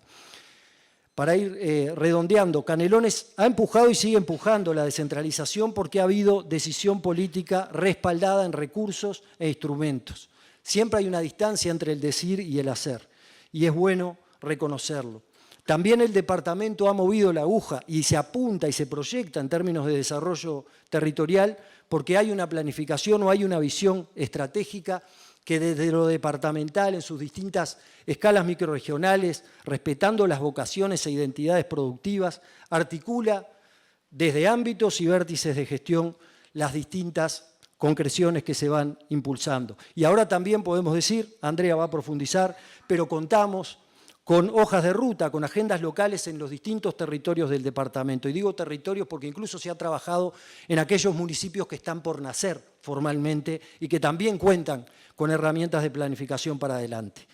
Para ir redondeando, Canelones ha empujado y sigue empujando la descentralización porque ha habido decisión política respaldada en recursos e instrumentos. Siempre hay una distancia entre el decir y el hacer, y es bueno reconocerlo. También el departamento ha movido la aguja y se apunta y se proyecta en términos de desarrollo territorial porque hay una planificación o hay una visión estratégica que desde lo departamental, en sus distintas escalas microrregionales, respetando las vocaciones e identidades productivas, articula desde ámbitos y vértices de gestión las distintas concreciones que se van impulsando. Y ahora también podemos decir, Andrea va a profundizar, pero contamos con hojas de ruta, con agendas locales en los distintos territorios del departamento. Y digo territorios porque incluso se ha trabajado en aquellos municipios que están por nacer formalmente y que también cuentan con herramientas de planificación para adelante.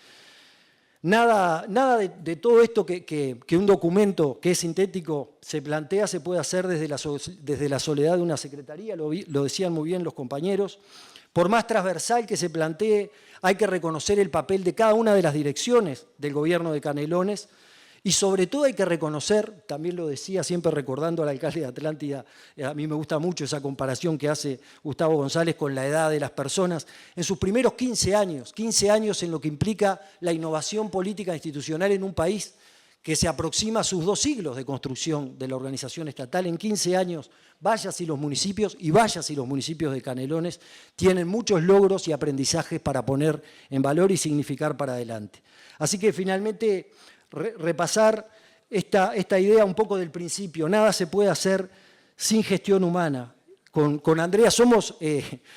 Nada de todo esto que un documento que es sintético se plantea se puede hacer desde la soledad de una secretaría, lo decían muy bien los compañeros. Por más transversal que se plantee, hay que reconocer el papel de cada una de las direcciones del gobierno de Canelones y sobre todo hay que reconocer, también lo decía siempre recordando al alcalde de Atlántida, a mí me gusta mucho esa comparación que hace Gustavo González con la edad de las personas, en sus primeros 15 años en lo que implica la innovación política institucional en un país que se aproxima a sus 2 siglos de construcción de la organización estatal. En 15 años, vaya si los municipios de Canelones tienen muchos logros y aprendizajes para poner en valor y significar para adelante. Así que finalmente repasar esta idea un poco del principio. Nada se puede hacer sin gestión humana. Con Andrea somos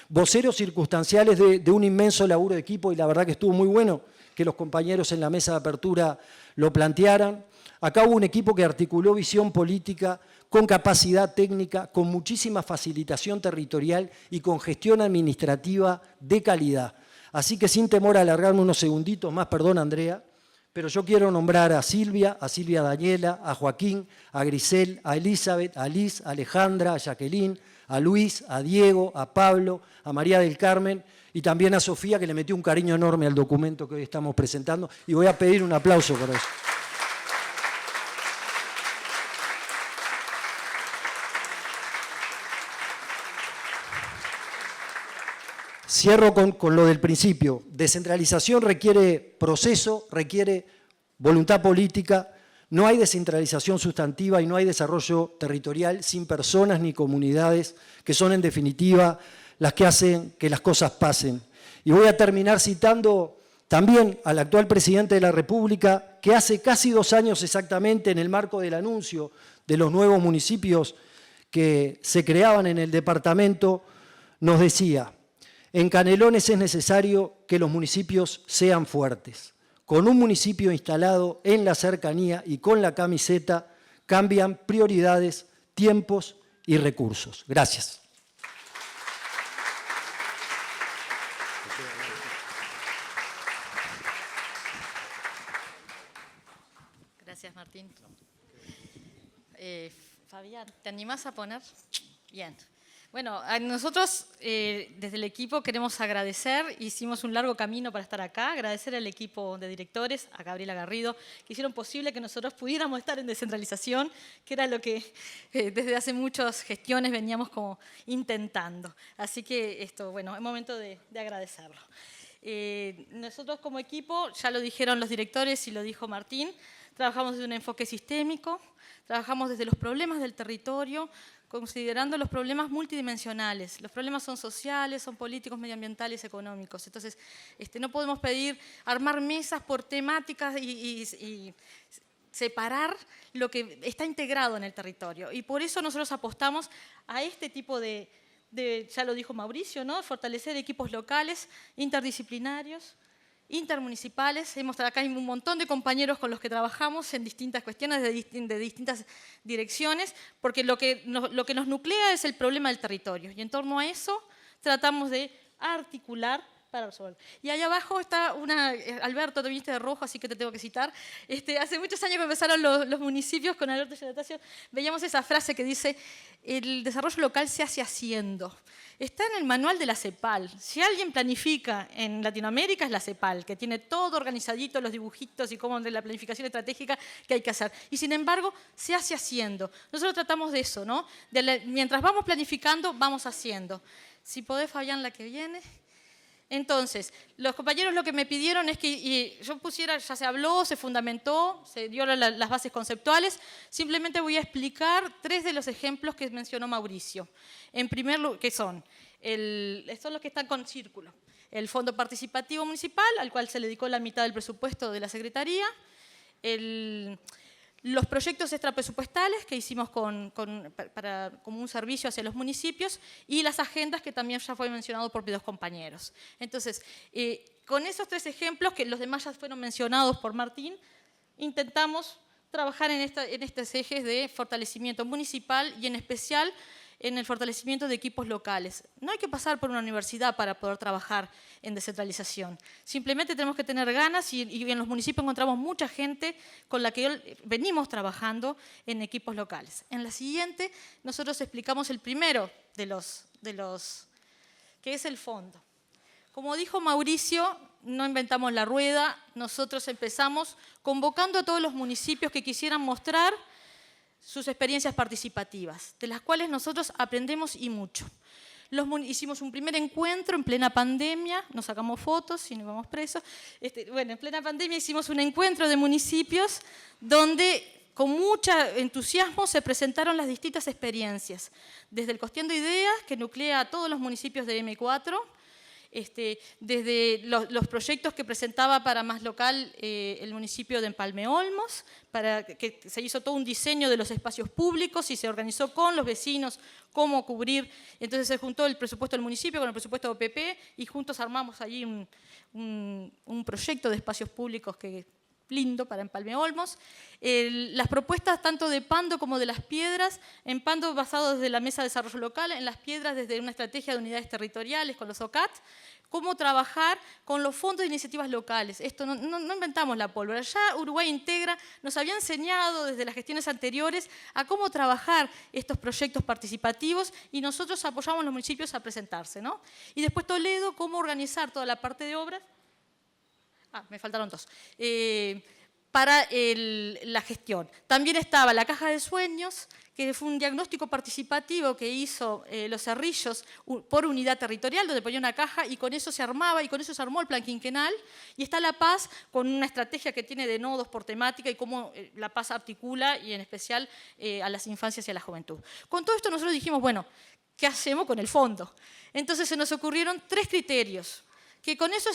voceros circunstanciales de un inmenso laburo de equipo y la verdad que estuvo muy bueno que los compañeros en la mesa de apertura lo plantearan. Acá hubo un equipo que articuló visión política con capacidad técnica, con muchísima facilitación territorial y con gestión administrativa de calidad. Así que sin temor a alargarme unos segunditos más, perdón Andrea, pero yo quiero nombrar a Silvia Daniela, a Joaquín, a Grisel, a Elizabeth, a Liz, a Alejandra, a Jacqueline, a Luis, a Diego, a Pablo, a María del Carmen y también a Sofía, que le metió un cariño enorme al documento que hoy estamos presentando, y voy a pedir un aplauso por eso. Cierro con lo del principio. Descentralización requiere proceso, requiere voluntad política. No hay descentralización sustantiva y no hay desarrollo territorial sin personas ni comunidades, que son en definitiva las que hacen que las cosas pasen. Y voy a terminar citando también al actual presidente de la República, que hace casi 2 años exactamente, en el marco del anuncio de los nuevos municipios que se creaban en el departamento, nos decía: en Canelones es necesario que los municipios sean fuertes. Con un municipio instalado en la cercanía y con la camiseta cambian prioridades, tiempos y recursos. Gracias. Gracias, Martín. Fabián, ¿te animás a poner? Bien. Bueno, a nosotros desde el equipo queremos agradecer, hicimos un largo camino para estar acá, agradecer al equipo de directores, a Gabriela Garrido, que hicieron posible que nosotros pudiéramos estar en descentralización, que era lo que desde hace muchas gestiones veníamos como intentando. Así que esto, bueno, es momento de agradecerlo. Nosotros como equipo, ya lo dijeron los directores y lo dijo Martín, trabajamos desde un enfoque sistémico, trabajamos desde los problemas del territorio, considerando los problemas multidimensionales. Los problemas son sociales, son políticos, medioambientales, económicos. Entonces, no podemos armar mesas por temáticas y separar lo que está integrado en el territorio. Y por eso nosotros apostamos a este tipo de ya lo dijo Mauricio, ¿no? Fortalecer equipos locales, interdisciplinarios, intermunicipales. Acá hay un montón de compañeros con los que trabajamos en distintas cuestiones de distintas direcciones, porque lo que nos nuclea es el problema del territorio. Y en torno a eso tratamos de articular para resolver. Y allá abajo está Alberto, te viniste de rojo, así que te tengo que citar. Hace muchos años que empezaron los municipios con Alberto Giannatasio, veíamos esa frase que dice: el desarrollo local se hace haciendo. Está en el manual de la CEPAL. Si alguien planifica en Latinoamérica es la CEPAL, que tiene todo organizadito, los dibujitos y cómo de la planificación estratégica que hay que hacer. Y sin embargo, se hace haciendo. Nosotros tratamos de eso, ¿no? Mientras vamos planificando, vamos haciendo. Si podés, Fabián, la que viene. Entonces, los compañeros lo que me pidieron es que yo pusiera, ya se habló, se fundamentó, se dio las bases conceptuales. Simplemente voy a explicar 3 de los ejemplos que mencionó Mauricio. En primer lugar, que son los que están con círculo. El Fondo Participativo Municipal, al cual se le dedicó la mitad del presupuesto de la Secretaría. Los proyectos extrapresupuestales que hicimos como un servicio hacia los municipios y las agendas que también ya fue mencionado por dos compañeros. Entonces, con esos 3 ejemplos, que los demás ya fueron mencionados por Martín, intentamos trabajar en estos ejes de fortalecimiento municipal y en especial en el fortalecimiento de equipos locales. No hay que pasar por una universidad para poder trabajar en descentralización. Simplemente tenemos que tener ganas y en los municipios encontramos mucha gente con la que venimos trabajando en equipos locales. En la siguiente, nosotros explicamos el primero de los que es el fondo. Como dijo Mauricio, no inventamos la rueda, nosotros empezamos convocando a todos los municipios que quisieran mostrar sus experiencias participativas, de las cuales nosotros aprendemos y mucho. hicimos un primer encuentro en plena pandemia, nos sacamos fotos y nos íbamos presos. En plena pandemia hicimos un encuentro de municipios donde con mucho entusiasmo se presentaron las distintas experiencias, desde el Costeando Ideas, que nuclea a todos los municipios de M4, desde los proyectos que presentaba para Más Local el municipio de Empalme Olmos, para que se hizo todo un diseño de los espacios públicos y se organizó con los vecinos cómo cubrir. Entonces se juntó el presupuesto del municipio con el presupuesto de OPP y juntos armamos allí un proyecto de espacios públicos que lindo para Empalme Olmos. Las propuestas tanto de Pando como de Las Piedras, en Pando basado desde la Mesa de Desarrollo Local, en Las Piedras desde una estrategia de unidades territoriales con los OCAT, cómo trabajar con los fondos de iniciativas locales. Esto no inventamos la pólvora, ya Uruguay Integra nos había enseñado desde las gestiones anteriores a cómo trabajar estos proyectos participativos y nosotros apoyamos a los municipios a presentarse, ¿no? Y después Toledo, cómo organizar toda la parte de obras. Me faltaron dos. Para la gestión. También estaba la Caja de Sueños, que fue un diagnóstico participativo que hizo Los Cerrillos por unidad territorial, donde ponía una caja y con eso se armaba, y con eso se armó el plan quinquenal. Y está La Paz, con una estrategia que tiene de nodos por temática y cómo La Paz articula, y en especial a las infancias y a la juventud. Con todo esto nosotros dijimos, bueno, ¿qué hacemos con el fondo? Entonces se nos ocurrieron 3 criterios. Que con eso,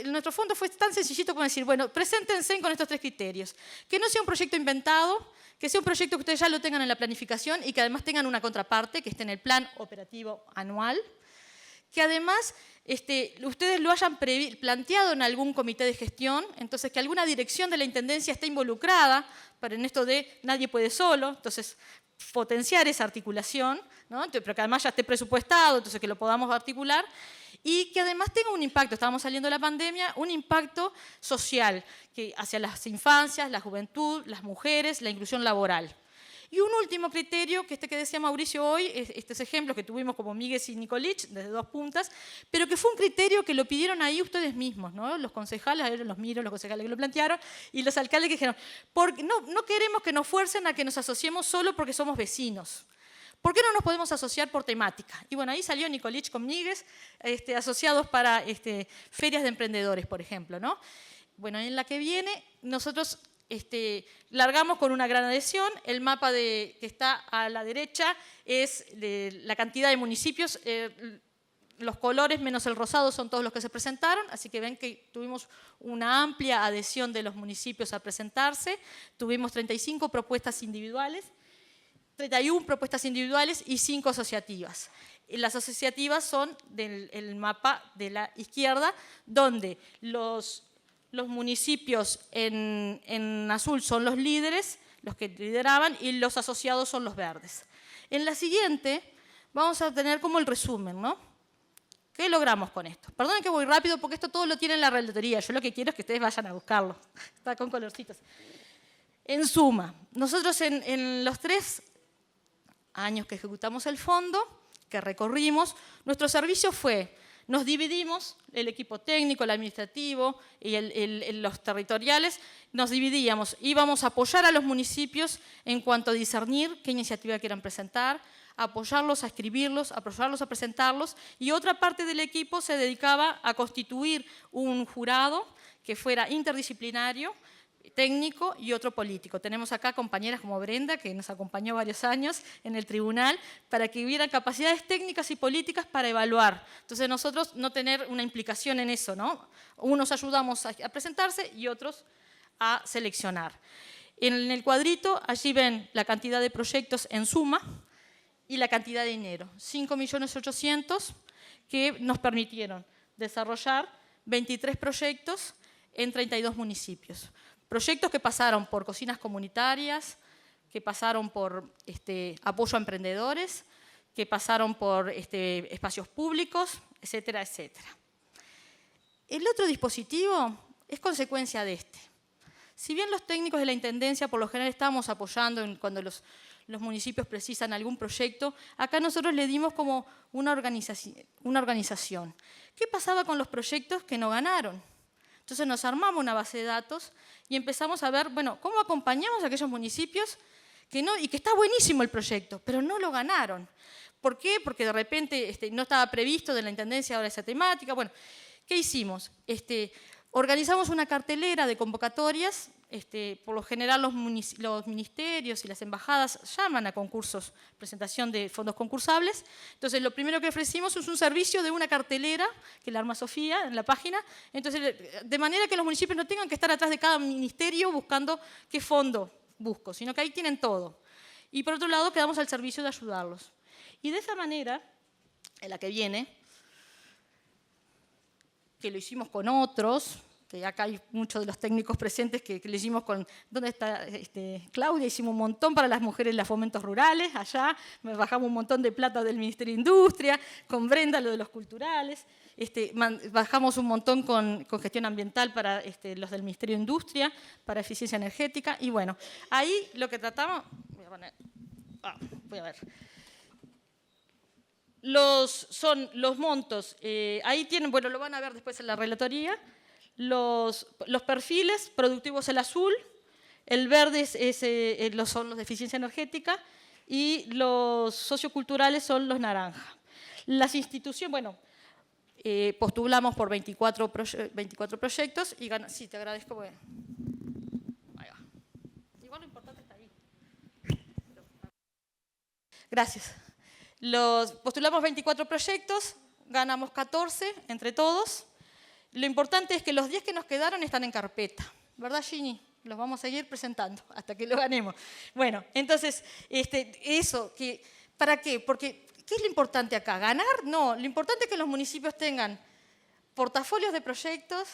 nuestro fondo fue tan sencillito como decir, bueno, preséntense con estos 3 criterios. Que no sea un proyecto inventado, que sea un proyecto que ustedes ya lo tengan en la planificación y que además tengan una contraparte, que esté en el plan operativo anual. Que además ustedes lo hayan planteado en algún comité de gestión, entonces que alguna dirección de la Intendencia esté involucrada, para en esto de nadie puede solo, entonces potenciar esa articulación, ¿no? Pero que además ya esté presupuestado, entonces que lo podamos articular. Y que además tenga un impacto, estábamos saliendo de la pandemia, un impacto social que hacia las infancias, la juventud, las mujeres, la inclusión laboral. Y un último criterio, que decía Mauricio hoy, estos ejemplos que tuvimos como Míguez y Nicolich, desde 2 puntas, pero que fue un criterio que lo pidieron ahí ustedes mismos, ¿no? Los concejales, a ver, los miro, los concejales que lo plantearon, y los alcaldes que dijeron, no queremos que nos fuercen a que nos asociemos solo porque somos vecinos. ¿Por qué no nos podemos asociar por temática? Y bueno, ahí salió Nicolich con Míguez, asociados para ferias de emprendedores, por ejemplo, ¿no? Bueno, en la que viene, nosotros largamos con una gran adhesión. El mapa que está a la derecha es la cantidad de municipios. Los colores menos el rosado son todos los que se presentaron, así que ven que tuvimos una amplia adhesión de los municipios a presentarse. Tuvimos 35 propuestas individuales. 31 propuestas individuales y 5 asociativas. Las asociativas son del mapa de la izquierda, donde los municipios en azul son los líderes, los que lideraban, y los asociados son los verdes. En la siguiente vamos a tener como el resumen, ¿no? ¿Qué logramos con esto? Perdonen que voy rápido porque esto todo lo tiene en la relatoría. Yo lo que quiero es que ustedes vayan a buscarlo. Está con colorcitos. En suma, nosotros en los 3 años que ejecutamos el fondo, que recorrimos, nuestro servicio fue, nos dividimos, el equipo técnico, el administrativo y los territoriales, nos dividíamos, íbamos a apoyar a los municipios en cuanto a discernir qué iniciativa quieran presentar, apoyarlos a escribirlos, apoyarlos a presentarlos, y otra parte del equipo se dedicaba a constituir un jurado que fuera interdisciplinario, técnico y otro político. Tenemos acá compañeras como Brenda, que nos acompañó varios años en el tribunal, para que hubiera capacidades técnicas y políticas para evaluar. Entonces nosotros no tener una implicación en eso, ¿no? Unos ayudamos a presentarse y otros a seleccionar. En el cuadrito, allí ven la cantidad de proyectos en suma y la cantidad de dinero. 5.800.000 que nos permitieron desarrollar 23 proyectos en 32 municipios. Proyectos que pasaron por cocinas comunitarias, que pasaron por apoyo a emprendedores, que pasaron por espacios públicos, etcétera, etcétera. El otro dispositivo es consecuencia de este. Si bien los técnicos de la Intendencia por lo general estábamos apoyando cuando los municipios precisan algún proyecto, acá nosotros le dimos como una organización. ¿Qué pasaba con los proyectos que no ganaron? Entonces nos armamos una base de datos y empezamos a ver, bueno, cómo acompañamos a aquellos municipios y que está buenísimo el proyecto, pero no lo ganaron. ¿Por qué? Porque de repente no estaba previsto de la Intendencia ahora esa temática. Bueno, ¿qué hicimos? Organizamos una cartelera de convocatorias. Por lo general los ministerios y las embajadas llaman a concursos, presentación de fondos concursables. Entonces lo primero que ofrecimos es un servicio de una cartelera, que la arma Sofía en la página. Entonces, de manera que los municipios no tengan que estar atrás de cada ministerio buscando qué fondo busco, sino que ahí tienen todo. Y por otro lado quedamos al servicio de ayudarlos. Y de esa manera, en la que viene, que lo hicimos con otros, que acá hay muchos de los técnicos presentes que lo hicimos con, ¿dónde está Claudia? Hicimos un montón para las mujeres en los fomentos rurales, allá, bajamos un montón de plata del Ministerio de Industria, con Brenda lo de los culturales, bajamos un montón con gestión ambiental para los del Ministerio de Industria, para eficiencia energética, y bueno, ahí lo que tratamos, voy a ver. Son los montos, ahí tienen, bueno, lo van a ver después en la relatoría, los perfiles productivos el azul, el verde son los de eficiencia energética y los socioculturales son los naranja. Las instituciones, bueno, postulamos por 24 proyectos y ganamos. Sí, te agradezco. Bueno. Ahí va. Igual lo importante está ahí. Gracias. Postulamos 24 proyectos, ganamos 14 entre todos. Lo importante es que los 10 que nos quedaron están en carpeta, ¿verdad, Ginny? Los vamos a seguir presentando hasta que lo ganemos. Bueno, entonces, ¿para qué? Porque, ¿qué es lo importante acá? ¿Ganar? No, lo importante es que los municipios tengan portafolios de proyectos,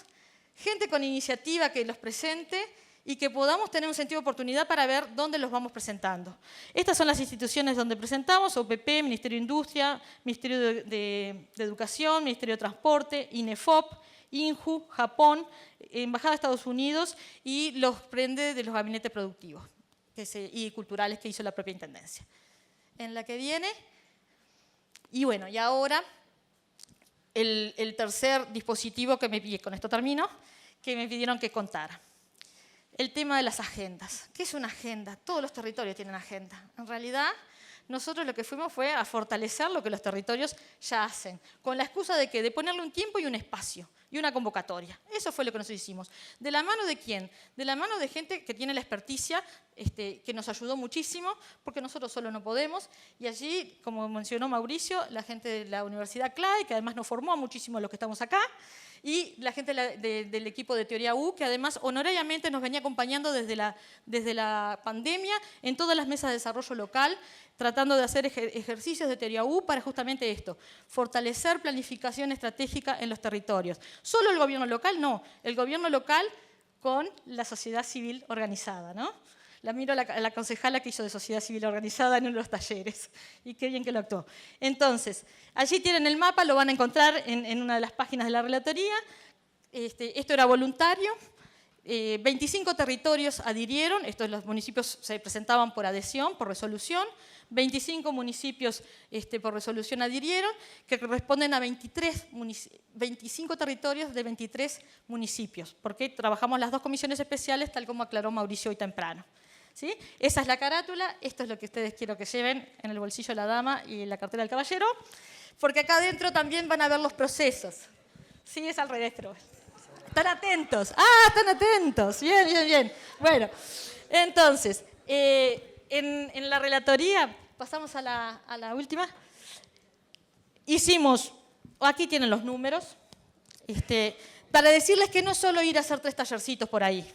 gente con iniciativa que los presente y que podamos tener un sentido de oportunidad para ver dónde los vamos presentando. Estas son las instituciones donde presentamos, OPP, Ministerio de Industria, Ministerio de Educación, Ministerio de Transporte, INEFOP, INJU, Japón, Embajada de Estados Unidos y los PRENDE de los gabinetes productivos y culturales que hizo la propia Intendencia. En la que viene, y bueno, y ahora el tercer dispositivo que me pidieron, con esto termino, que me pidieron que contara. El tema de las agendas. ¿Qué es una agenda? Todos los territorios tienen agenda. En realidad, nosotros lo que fuimos fue a fortalecer lo que los territorios ya hacen, con la excusa de que de ponerle un tiempo y un espacio y una convocatoria. Eso fue lo que nosotros hicimos. ¿De la mano de quién? De la mano de gente que tiene la experticia, que nos ayudó muchísimo, porque nosotros solo no podemos. Y allí, como mencionó Mauricio, la gente de la Universidad CLAE, que además nos formó a muchísimo los que estamos acá, y la gente del equipo de Teoría U, que además honorariamente nos venía acompañando desde la pandemia en todas las mesas de desarrollo local, tratando de hacer ejercicios de Teoría U para justamente esto, fortalecer planificación estratégica en los territorios. ¿Solo el gobierno local? No, el gobierno local con la sociedad civil organizada, ¿no? La miro a la concejala que hizo de sociedad civil organizada en uno de los talleres. Y qué bien que lo actuó. Entonces, allí tienen el mapa, lo van a encontrar en una de las páginas de la relatoría. Esto era voluntario. 25 territorios adhirieron. Los municipios se presentaban por adhesión, por resolución. 25 municipios por resolución adhirieron, que corresponden a 25 territorios de 23 municipios, porque trabajamos las dos comisiones especiales, tal como aclaró Mauricio hoy temprano. ¿Sí? Esa es la carátula, esto es lo que ustedes quiero que lleven en el bolsillo de la dama y en la cartera del caballero, porque acá adentro también van a ver los procesos. Sí, es al revés, pero están atentos. ¡Ah, están atentos! Bien, bien, bien. Bueno, entonces, en la relatoría, pasamos a la última, hicimos, aquí tienen los números, para decirles que no solo ir a hacer 3 tallercitos por ahí.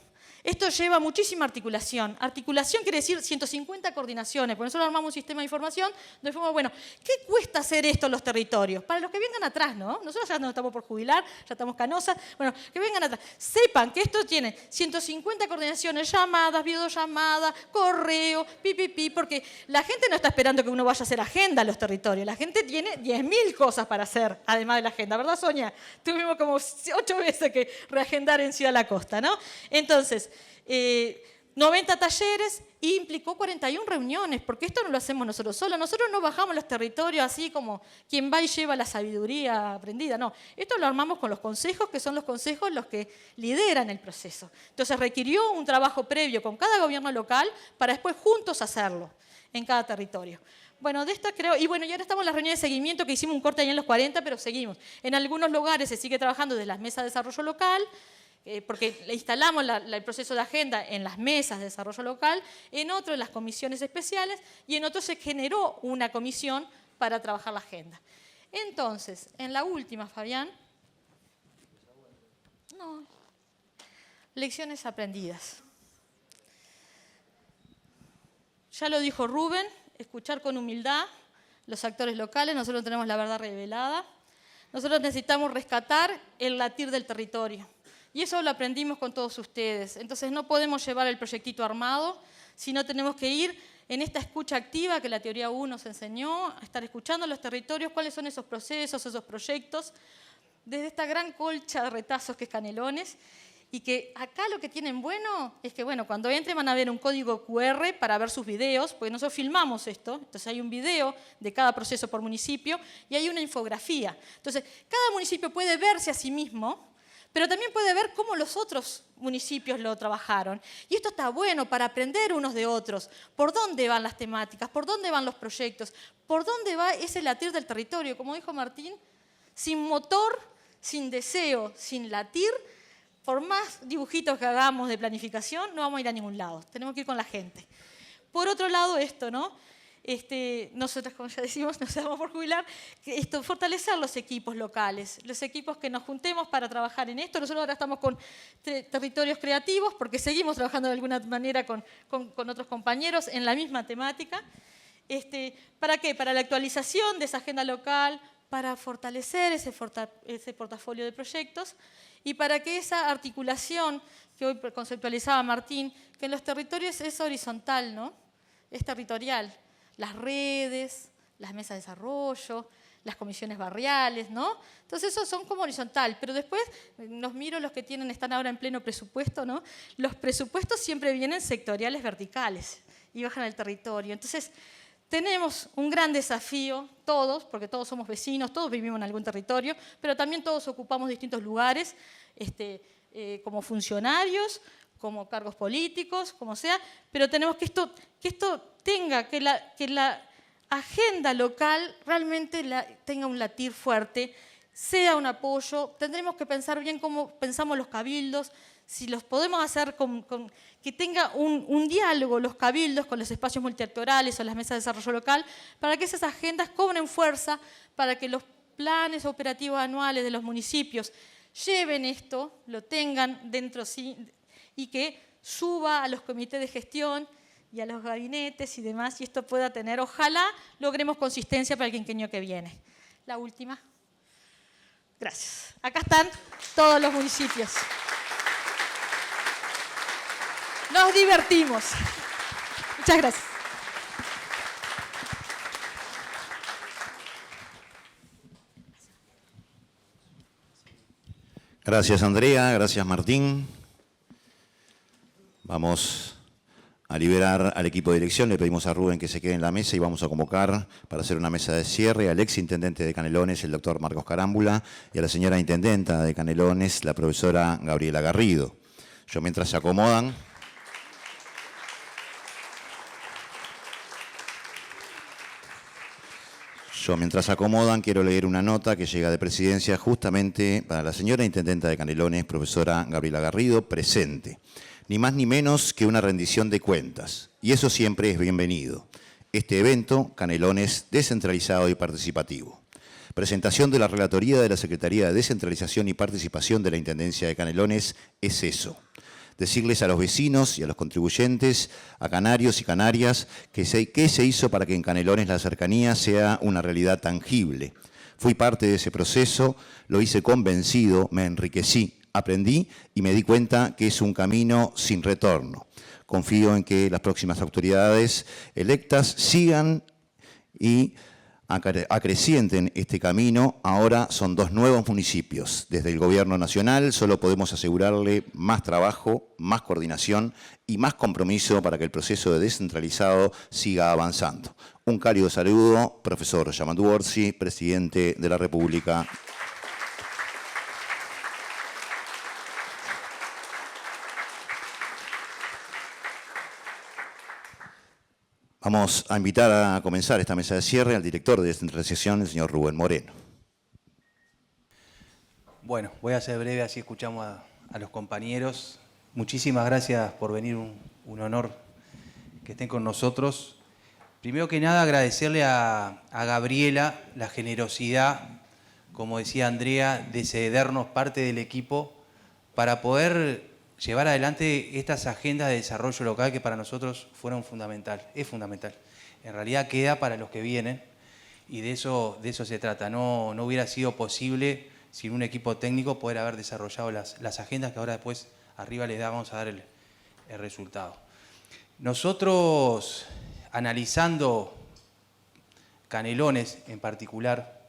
Esto lleva muchísima articulación. Articulación quiere decir 150 coordinaciones, porque nosotros armamos un sistema de información donde fuimos, bueno, ¿qué cuesta hacer esto en los territorios? Para los que vengan atrás, ¿no? Nosotros ya nos estamos por jubilar, ya estamos canosas. Bueno, que vengan atrás. Sepan que esto tiene 150 coordinaciones, llamadas, videollamadas, correo, porque la gente no está esperando que uno vaya a hacer agenda en los territorios. La gente tiene 10.000 cosas para hacer, además de la agenda. ¿Verdad, Sonia? Tuvimos como 8 veces que reagendar en Ciudad de la Costa, ¿no? Entonces, 90 talleres y implicó 41 reuniones, porque esto no lo hacemos nosotros solos. Nosotros no bajamos los territorios así como quien va y lleva la sabiduría aprendida, no. Esto lo armamos con los consejos, que son los consejos los que lideran el proceso. Entonces requirió un trabajo previo con cada gobierno local para después juntos hacerlo en cada territorio. Bueno, de esta creo, y bueno, y ahora estamos en las reuniones de seguimiento que hicimos un corte ahí en los 40, pero seguimos. En algunos lugares se sigue trabajando desde las mesas de desarrollo local, porque le instalamos el proceso de agenda en las mesas de desarrollo local, en otros en las comisiones especiales, y en otros se generó una comisión para trabajar la agenda. Entonces, en la última, Fabián, no, lecciones aprendidas. Ya lo dijo Rubén, escuchar con humildad los actores locales, nosotros tenemos la verdad revelada. Nosotros necesitamos rescatar el latir del territorio. Y eso lo aprendimos con todos ustedes. Entonces no podemos llevar el proyectito armado, sino tenemos que ir en esta escucha activa que la teoría 1 nos enseñó, a estar escuchando los territorios, cuáles son esos procesos, esos proyectos, desde esta gran colcha de retazos que es Canelones. Y que acá lo que tienen bueno es que, bueno, cuando entren van a ver un código QR para ver sus videos, porque nosotros filmamos esto, entonces hay un video de cada proceso por municipio y hay una infografía. Entonces, cada municipio puede verse a sí mismo, pero también puede ver cómo los otros municipios lo trabajaron. Y esto está bueno para aprender unos de otros, por dónde van las temáticas, por dónde van los proyectos, por dónde va ese latir del territorio. Como dijo Martín, sin motor, sin deseo, sin latir, por más dibujitos que hagamos de planificación, no vamos a ir a ningún lado. Tenemos que ir con la gente. Por otro lado, esto, ¿no? Nosotros, como ya decimos, nos damos por jubilar, fortalecer los equipos locales, los equipos que nos juntemos para trabajar en esto. Nosotros ahora estamos con territorios creativos porque seguimos trabajando de alguna manera con otros compañeros en la misma temática. ¿Para qué? Para la actualización de esa agenda local, para fortalecer ese portafolio de proyectos y para que esa articulación que hoy conceptualizaba Martín, que en los territorios es horizontal, ¿no? Es territorial. Las redes, las mesas de desarrollo, las comisiones barriales, ¿no? Entonces esos son como horizontal, pero después nos miro los que están ahora en pleno presupuesto, ¿no? Los presupuestos siempre vienen sectoriales verticales y bajan al territorio. Entonces tenemos un gran desafío, todos, porque todos somos vecinos, todos vivimos en algún territorio, pero también todos ocupamos distintos lugares, como funcionarios, como cargos políticos, como sea, pero tenemos que esto tenga, que la agenda local realmente tenga un latir fuerte, sea un apoyo. Tendremos que pensar bien cómo pensamos los cabildos, si los podemos hacer que tenga un diálogo los cabildos con los espacios multiactorales o las mesas de desarrollo local, para que esas agendas cobren fuerza, para que los planes operativos anuales de los municipios lleven esto, lo tengan dentro sí, y que suba a los comités de gestión y a los gabinetes y demás, y esto pueda tener, ojalá logremos consistencia para el quinquenio que viene. La última. Gracias. Acá están todos los municipios. Nos divertimos. Muchas gracias. Gracias, Andrea. Gracias, Martín. Vamos a liberar al equipo de dirección. Le pedimos a Rubén que se quede en la mesa y vamos a convocar para hacer una mesa de cierre al exintendente de Canelones, el doctor Marcos Carámbula, y a la señora intendenta de Canelones, la profesora Gabriela Garrido. Mientras se acomodan, quiero leer una nota que llega de presidencia justamente para la señora intendenta de Canelones, profesora Gabriela Garrido, presente. Ni más ni menos que una rendición de cuentas. Y eso siempre es bienvenido. Este evento, Canelones descentralizado y participativo. Presentación de la relatoría de la Secretaría de Descentralización y Participación de la Intendencia de Canelones es eso. Decirles a los vecinos y a los contribuyentes, a canarios y canarias, qué se hizo para que en Canelones la cercanía sea una realidad tangible. Fui parte de ese proceso, lo hice convencido, me enriquecí, aprendí y me di cuenta que es un camino sin retorno. Confío en que las próximas autoridades electas sigan y acrecienten este camino. Ahora son 2 nuevos municipios. Desde el Gobierno Nacional solo podemos asegurarle más trabajo, más coordinación y más compromiso para que el proceso de descentralizado siga avanzando. Un cálido saludo, profesor Yamandu Orsi, presidente de la República. Vamos a invitar a comenzar esta mesa de cierre al director de descentralización, el señor Rubén Moreno. Bueno, voy a ser breve, así escuchamos a los compañeros. Muchísimas gracias por venir, un honor que estén con nosotros. Primero que nada, agradecerle a Gabriela la generosidad, como decía Andrea, de cedernos parte del equipo para poder llevar adelante estas agendas de desarrollo local que para nosotros fueron fundamental, es fundamental. En realidad queda para los que vienen y de eso se trata. No hubiera sido posible sin un equipo técnico poder haber desarrollado las agendas que ahora después arriba les vamos a dar el resultado. Nosotros, analizando Canelones en particular,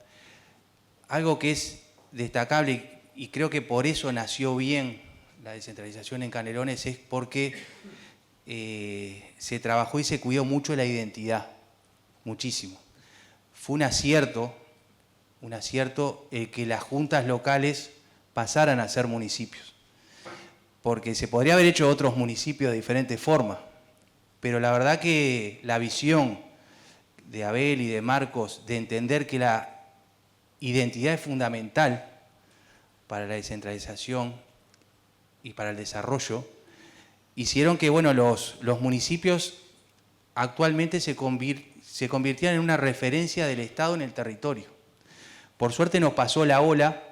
algo que es destacable y creo que por eso nació bien la descentralización en Canelones es porque se trabajó y se cuidó mucho la identidad, muchísimo. Fue un acierto el que las juntas locales pasaran a ser municipios, porque se podría haber hecho otros municipios de diferentes formas, pero la verdad que la visión de Abel y de Marcos de entender que la identidad es fundamental para la descentralización y para el desarrollo, hicieron que bueno, los municipios actualmente se convirtieran en una referencia del Estado en el territorio. Por suerte nos pasó la ola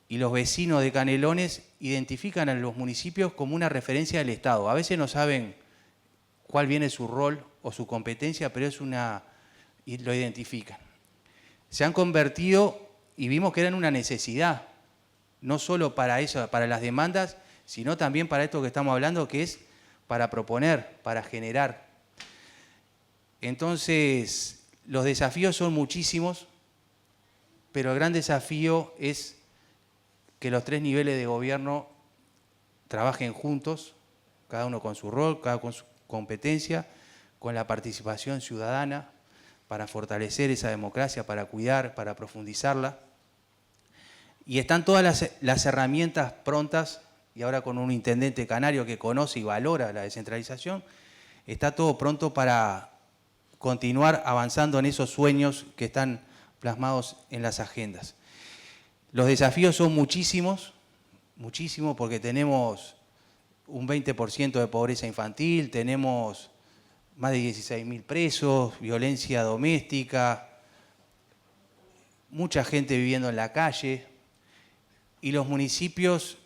y los vecinos de Canelones identifican a los municipios como una referencia del Estado. A veces no saben cuál viene su rol o su competencia, pero y lo identifican. Se han convertido y vimos que eran una necesidad, no solo para eso, para las demandas, sino también para esto que estamos hablando, que es para proponer, para generar. Entonces, los desafíos son muchísimos, pero el gran desafío es que los tres niveles de gobierno trabajen juntos, cada uno con su rol, cada uno con su competencia, con la participación ciudadana, para fortalecer esa democracia, para cuidar, para profundizarla. Y están todas las herramientas prontas, y ahora con un intendente canario que conoce y valora la descentralización, está todo pronto para continuar avanzando en esos sueños que están plasmados en las agendas. Los desafíos son muchísimos, porque tenemos un 20% de pobreza infantil, tenemos más de 16.000 presos, violencia doméstica, mucha gente viviendo en la calle, y los municipios,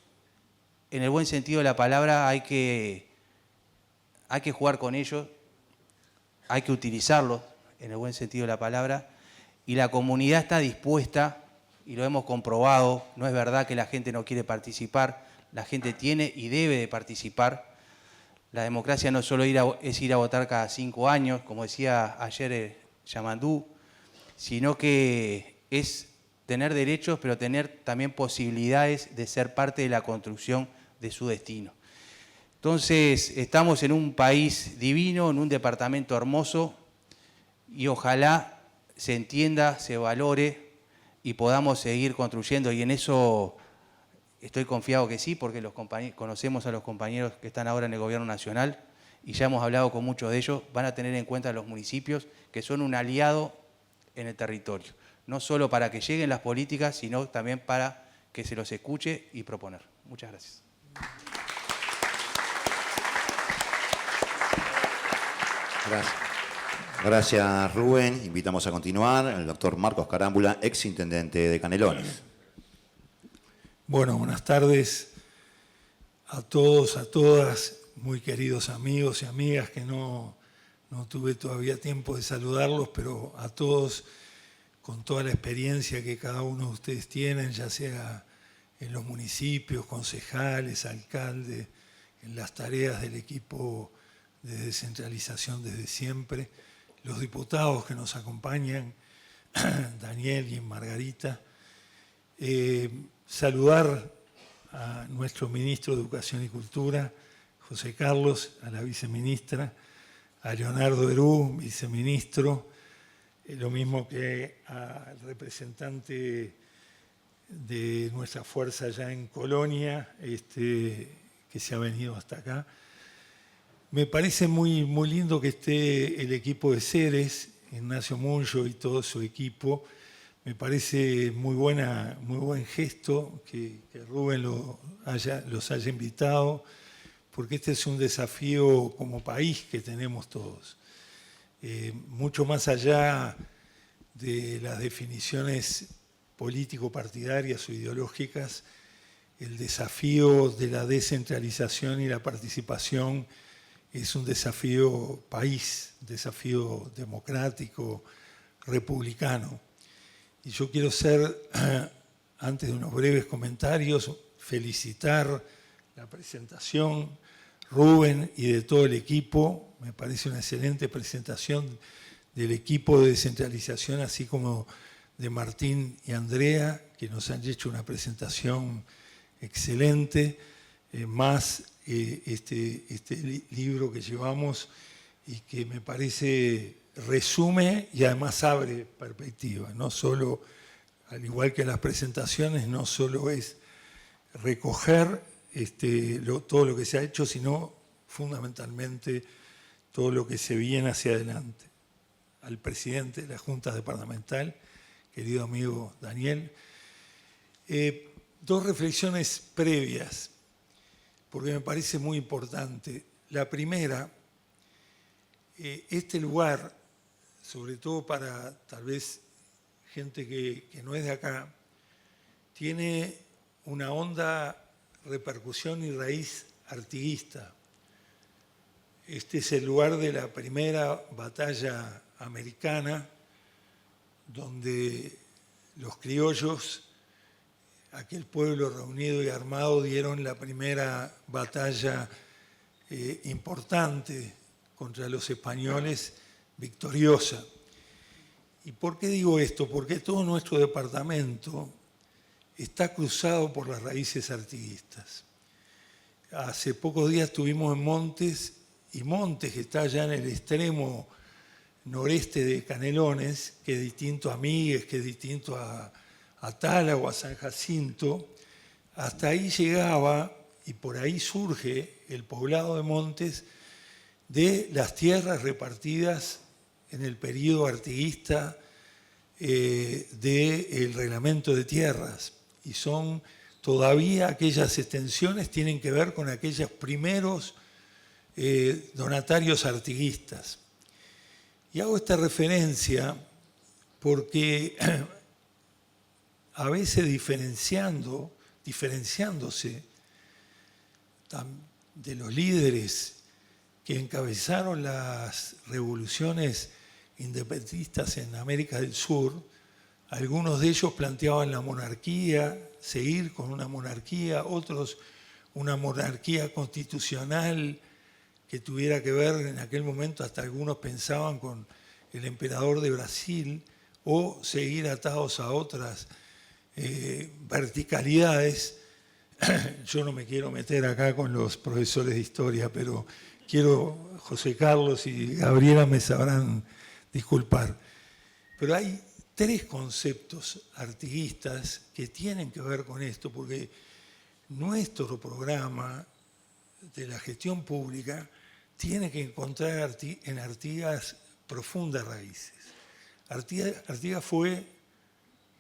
en el buen sentido de la palabra, hay que jugar con ellos, hay que utilizarlos, en el buen sentido de la palabra, y la comunidad está dispuesta, y lo hemos comprobado, no es verdad que la gente no quiere participar, la gente tiene y debe de participar. La democracia no solo es ir a votar cada 5 años, como decía ayer Yamandú, sino que es tener derechos, pero tener también posibilidades de ser parte de la construcción de su destino. Entonces, estamos en un país divino, en un departamento hermoso, y ojalá se entienda, se valore y podamos seguir construyendo, y en eso estoy confiado que sí, porque conocemos a los compañeros que están ahora en el Gobierno Nacional y ya hemos hablado con muchos de ellos, van a tener en cuenta los municipios que son un aliado en el territorio, no solo para que lleguen las políticas, sino también para que se los escuche y proponer. Muchas gracias. Gracias, Rubén. Invitamos a continuar al doctor Marcos Carámbula, exintendente de Canelones. Bueno, buenas tardes a todos, a todas, muy queridos amigos y amigas que no tuve todavía tiempo de saludarlos, pero a todos con toda la experiencia que cada uno de ustedes tienen, ya sea en los municipios, concejales, alcaldes, en las tareas del equipo de descentralización desde siempre, los diputados que nos acompañan, Daniel y Margarita. Saludar a nuestro ministro de Educación y Cultura, José Carlos, a la viceministra, a Leonardo Herú, viceministro, lo mismo que al representante de nuestra fuerza allá en Colonia, que se ha venido hasta acá. Me parece muy, muy lindo que esté el equipo de Ceres, Ignacio Munyo y todo su equipo. Me parece muy buen gesto que Rubén los haya invitado, porque este es un desafío como país que tenemos todos. Mucho más allá de las definiciones político-partidarias o ideológicas, el desafío de la descentralización y la participación es un desafío país, un desafío democrático, republicano. Y yo quiero antes de unos breves comentarios, felicitar la presentación, Rubén y de todo el equipo. Me parece una excelente presentación del equipo de descentralización, así como de Martín y Andrea, que nos han hecho una presentación excelente, más este libro que llevamos y que me parece resume y además abre perspectiva. No solo, al igual que las presentaciones, no solo es recoger todo lo que se ha hecho, sino fundamentalmente todo lo que se viene hacia adelante. Al presidente de la Junta Departamental, querido amigo Daniel, dos reflexiones previas, porque me parece muy importante. La primera, este lugar, sobre todo para tal vez gente que no es de acá, tiene una honda repercusión y raíz artiguista. Este es el lugar de la primera batalla americana, donde los criollos, aquel pueblo reunido y armado, dieron la primera batalla importante contra los españoles, victoriosa. ¿Y por qué digo esto? Porque todo nuestro departamento está cruzado por las raíces artiguistas. Hace pocos días estuvimos en Montes, y Montes, que está allá en el extremo noreste de Canelones, que es distinto a Míguez, que es distinto a Tala o a San Jacinto, hasta ahí llegaba, y por ahí surge el poblado de Montes, de las tierras repartidas en el periodo artiguista del reglamento de tierras. Y son todavía aquellas extensiones, tienen que ver con aquellos primeros donatarios artiguistas. Y hago esta referencia porque a veces diferenciándose de los líderes que encabezaron las revoluciones independentistas en América del Sur, algunos de ellos planteaban la monarquía, seguir con una monarquía, otros una monarquía constitucional que tuviera que ver, en aquel momento hasta algunos pensaban con el emperador de Brasil, o seguir atados a otras verticalidades. Yo no me quiero meter acá con los profesores de historia, pero José Carlos y Gabriela me sabrán disculpar. Pero hay tres conceptos artiguistas que tienen que ver con esto, porque nuestro programa de la gestión pública tiene que encontrar en Artigas profundas raíces. Artigas fue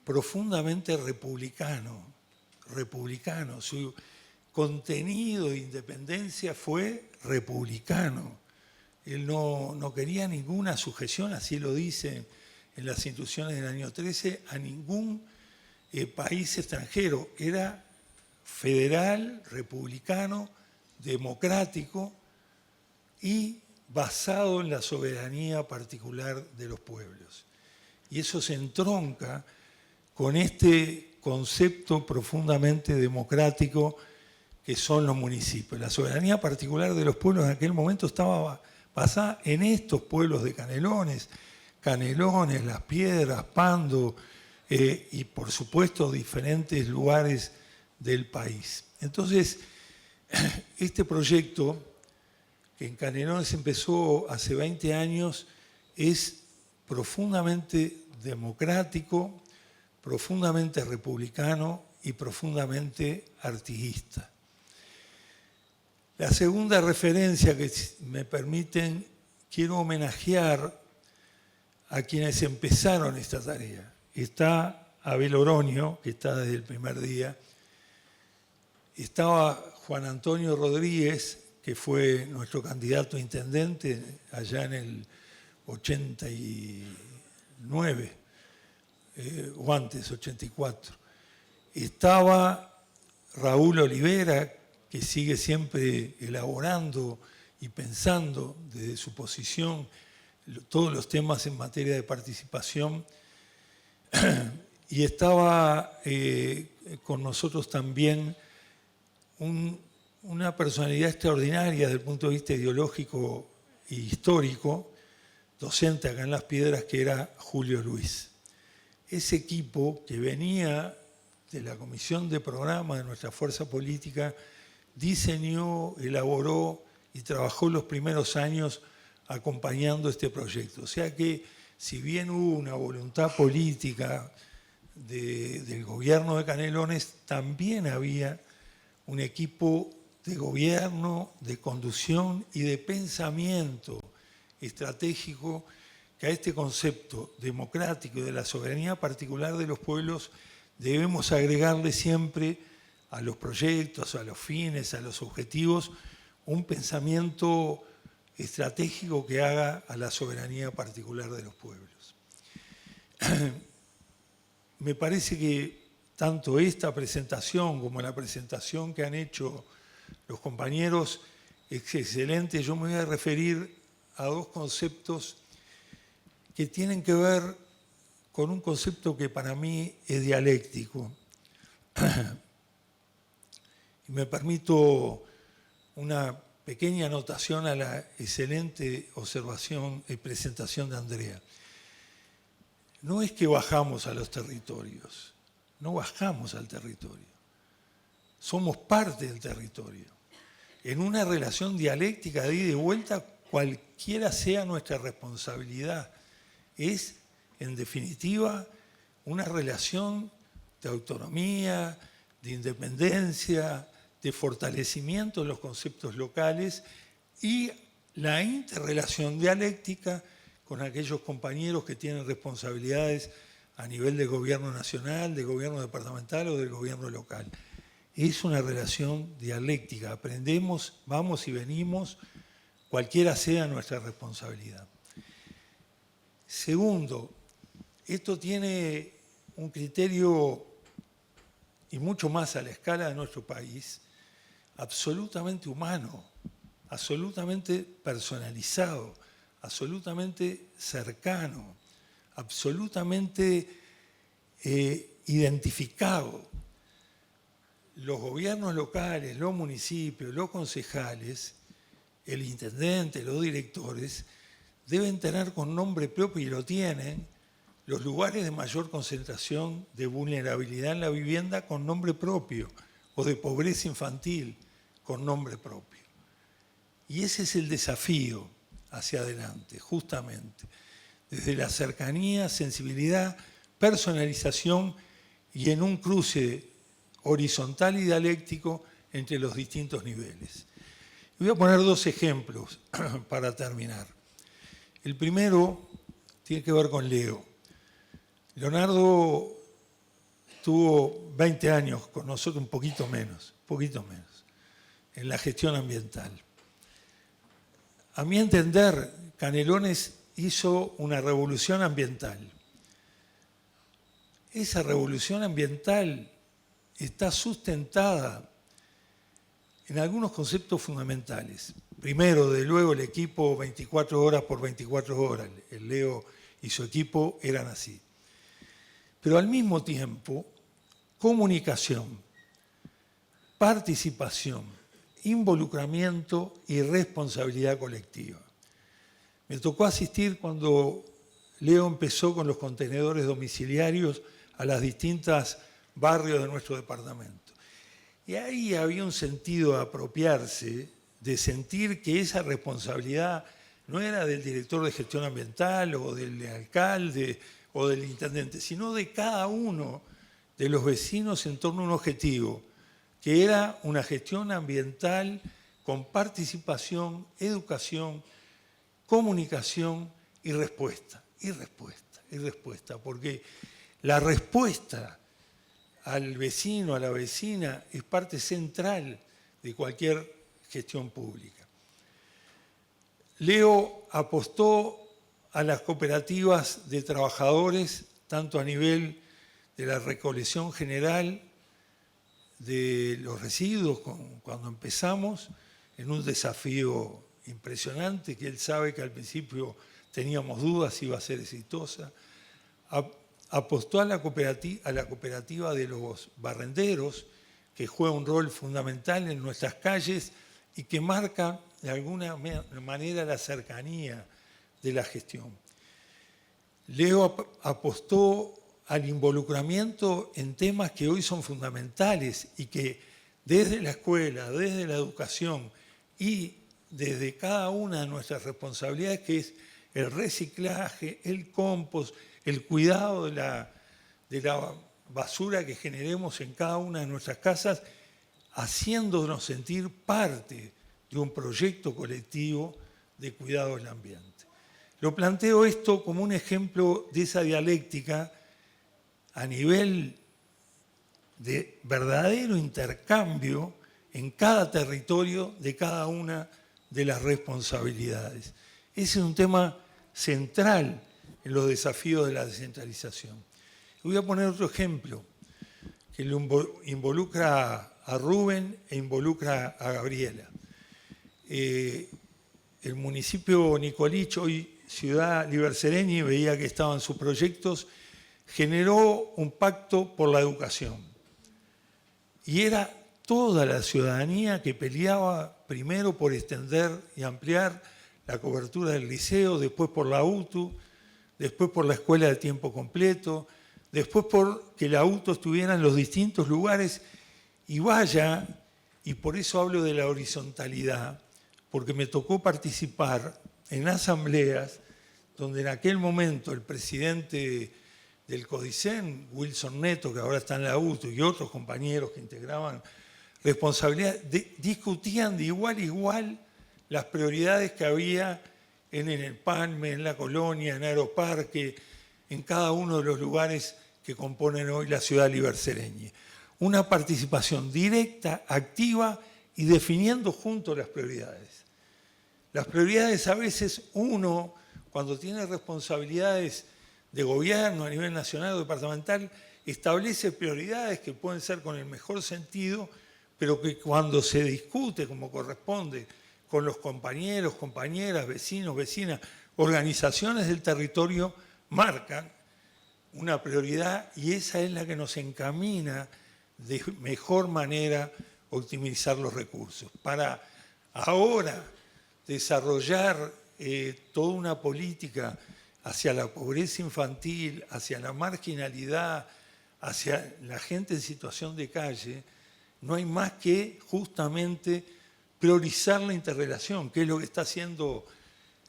profundamente republicano, su contenido de independencia fue republicano. Él no quería ninguna sujeción, así lo dice en las instituciones del año 13, a ningún país extranjero. Era federal, republicano, democrático y basado en la soberanía particular de los pueblos. Y eso se entronca con este concepto profundamente democrático que son los municipios. La soberanía particular de los pueblos en aquel momento estaba basada en estos pueblos de Canelones, Las Piedras, Pando y por supuesto diferentes lugares del país. Entonces, este proyecto que en Canelones empezó hace 20 años es profundamente democrático, profundamente republicano y profundamente artiguista. La segunda referencia que me permiten, quiero homenajear a quienes empezaron esta tarea. Está Abel Oroño, que está desde el primer día. Estaba Juan Antonio Rodríguez, que fue nuestro candidato a intendente allá en el 89, o antes, 84. Estaba Raúl Olivera, que sigue siempre elaborando y pensando desde su posición todos los temas en materia de participación. Y estaba con nosotros también una personalidad extraordinaria desde el punto de vista ideológico e histórico, docente acá en Las Piedras, que era Julio Luis. Ese equipo que venía de la comisión de programa de nuestra fuerza política diseñó, elaboró y trabajó los primeros años acompañando este proyecto. O sea que, si bien hubo una voluntad política del gobierno de Canelones, también había un equipo de gobierno, de conducción y de pensamiento estratégico que a este concepto democrático y de la soberanía particular de los pueblos debemos agregarle siempre a los proyectos, a los fines, a los objetivos, un pensamiento estratégico que haga a la soberanía particular de los pueblos. Me parece que tanto esta presentación como la presentación que han hecho los compañeros es excelente. Yo me voy a referir a dos conceptos que tienen que ver con un concepto que para mí es dialéctico. Y me permito una pequeña anotación a la excelente observación y presentación de Andrea. No es que bajamos a los territorios, no bajamos al territorio. Somos parte del territorio. En una relación dialéctica de ida y vuelta, cualquiera sea nuestra responsabilidad, es, en definitiva, una relación de autonomía, de independencia, de fortalecimiento de los conceptos locales y la interrelación dialéctica con aquellos compañeros que tienen responsabilidades a nivel de gobierno nacional, de gobierno departamental o del gobierno local. Es una relación dialéctica, aprendemos, vamos y venimos, cualquiera sea nuestra responsabilidad. Segundo, esto tiene un criterio, y mucho más a la escala de nuestro país, absolutamente humano, absolutamente personalizado, absolutamente cercano, absolutamente identificado. Los gobiernos locales, los municipios, los concejales, el intendente, los directores, deben tener con nombre propio, y lo tienen, los lugares de mayor concentración de vulnerabilidad en la vivienda con nombre propio, o de pobreza infantil con nombre propio. Y ese es el desafío hacia adelante, justamente, desde la cercanía, sensibilidad, personalización y en un cruce horizontal y dialéctico entre los distintos niveles. Voy a poner dos ejemplos para terminar. El primero tiene que ver con Leo. Leonardo tuvo 20 años con nosotros, un poquito menos, en la gestión ambiental. A mi entender, Canelones hizo una revolución ambiental. Esa revolución ambiental está sustentada en algunos conceptos fundamentales. Primero, de luego, el equipo 24 horas por 24 horas. El Leo y su equipo eran así. Pero al mismo tiempo, comunicación, participación, involucramiento y responsabilidad colectiva. Me tocó asistir cuando Leo empezó con los contenedores domiciliarios a las distintas barrios de nuestro departamento. Y ahí había un sentido de apropiarse, de sentir que esa responsabilidad no era del director de gestión ambiental o del alcalde o del intendente, sino de cada uno de los vecinos en torno a un objetivo, que era una gestión ambiental con participación, educación, comunicación y respuesta. Porque la respuesta al vecino, a la vecina, es parte central de cualquier gestión pública. Leo apostó a las cooperativas de trabajadores, tanto a nivel de la recolección general de los residuos, cuando empezamos, en un desafío impresionante, que él sabe que al principio teníamos dudas si iba a ser exitosa. Apostó a la cooperativa de los barrenderos, que juega un rol fundamental en nuestras calles y que marca de alguna manera la cercanía de la gestión. Leo apostó al involucramiento en temas que hoy son fundamentales y que desde la escuela, desde la educación y desde cada una de nuestras responsabilidades, que es el reciclaje, el compost, el cuidado de la basura que generemos en cada una de nuestras casas, haciéndonos sentir parte de un proyecto colectivo de cuidado del ambiente. Lo planteo esto como un ejemplo de esa dialéctica a nivel de verdadero intercambio en cada territorio de cada una de las responsabilidades. Ese es un tema central en los desafíos de la descentralización. Voy a poner otro ejemplo que lo involucra a Rubén e involucra a Gabriela. El municipio Nicolich, hoy Ciudad Libercereñi, veía que estaban sus proyectos, generó un pacto por la educación. Y era toda la ciudadanía que peleaba primero por extender y ampliar la cobertura del liceo, después por la UTU, después por la escuela de tiempo completo, después por que la UTU estuviera en los distintos lugares y vaya, y por eso hablo de la horizontalidad, porque me tocó participar en asambleas donde en aquel momento el presidente del CODICEN, Wilson Neto, que ahora está en la UTU, y otros compañeros que integraban responsabilidad, discutían de igual a igual las prioridades que había en el Palme, en la Colonia, en Aeroparque, en cada uno de los lugares que componen hoy la ciudad libercereñi. Una participación directa, activa y definiendo juntos las prioridades. Las prioridades a veces uno, cuando tiene responsabilidades de gobierno a nivel nacional o departamental, establece prioridades que pueden ser con el mejor sentido, pero que cuando se discute como corresponde con los compañeros, compañeras, vecinos, vecinas, organizaciones del territorio, marcan una prioridad y esa es la que nos encamina de mejor manera a optimizar los recursos. Para ahora desarrollar toda una política hacia la pobreza infantil, hacia la marginalidad, hacia la gente en situación de calle, no hay más que justamente priorizar la interrelación, que es lo que está haciendo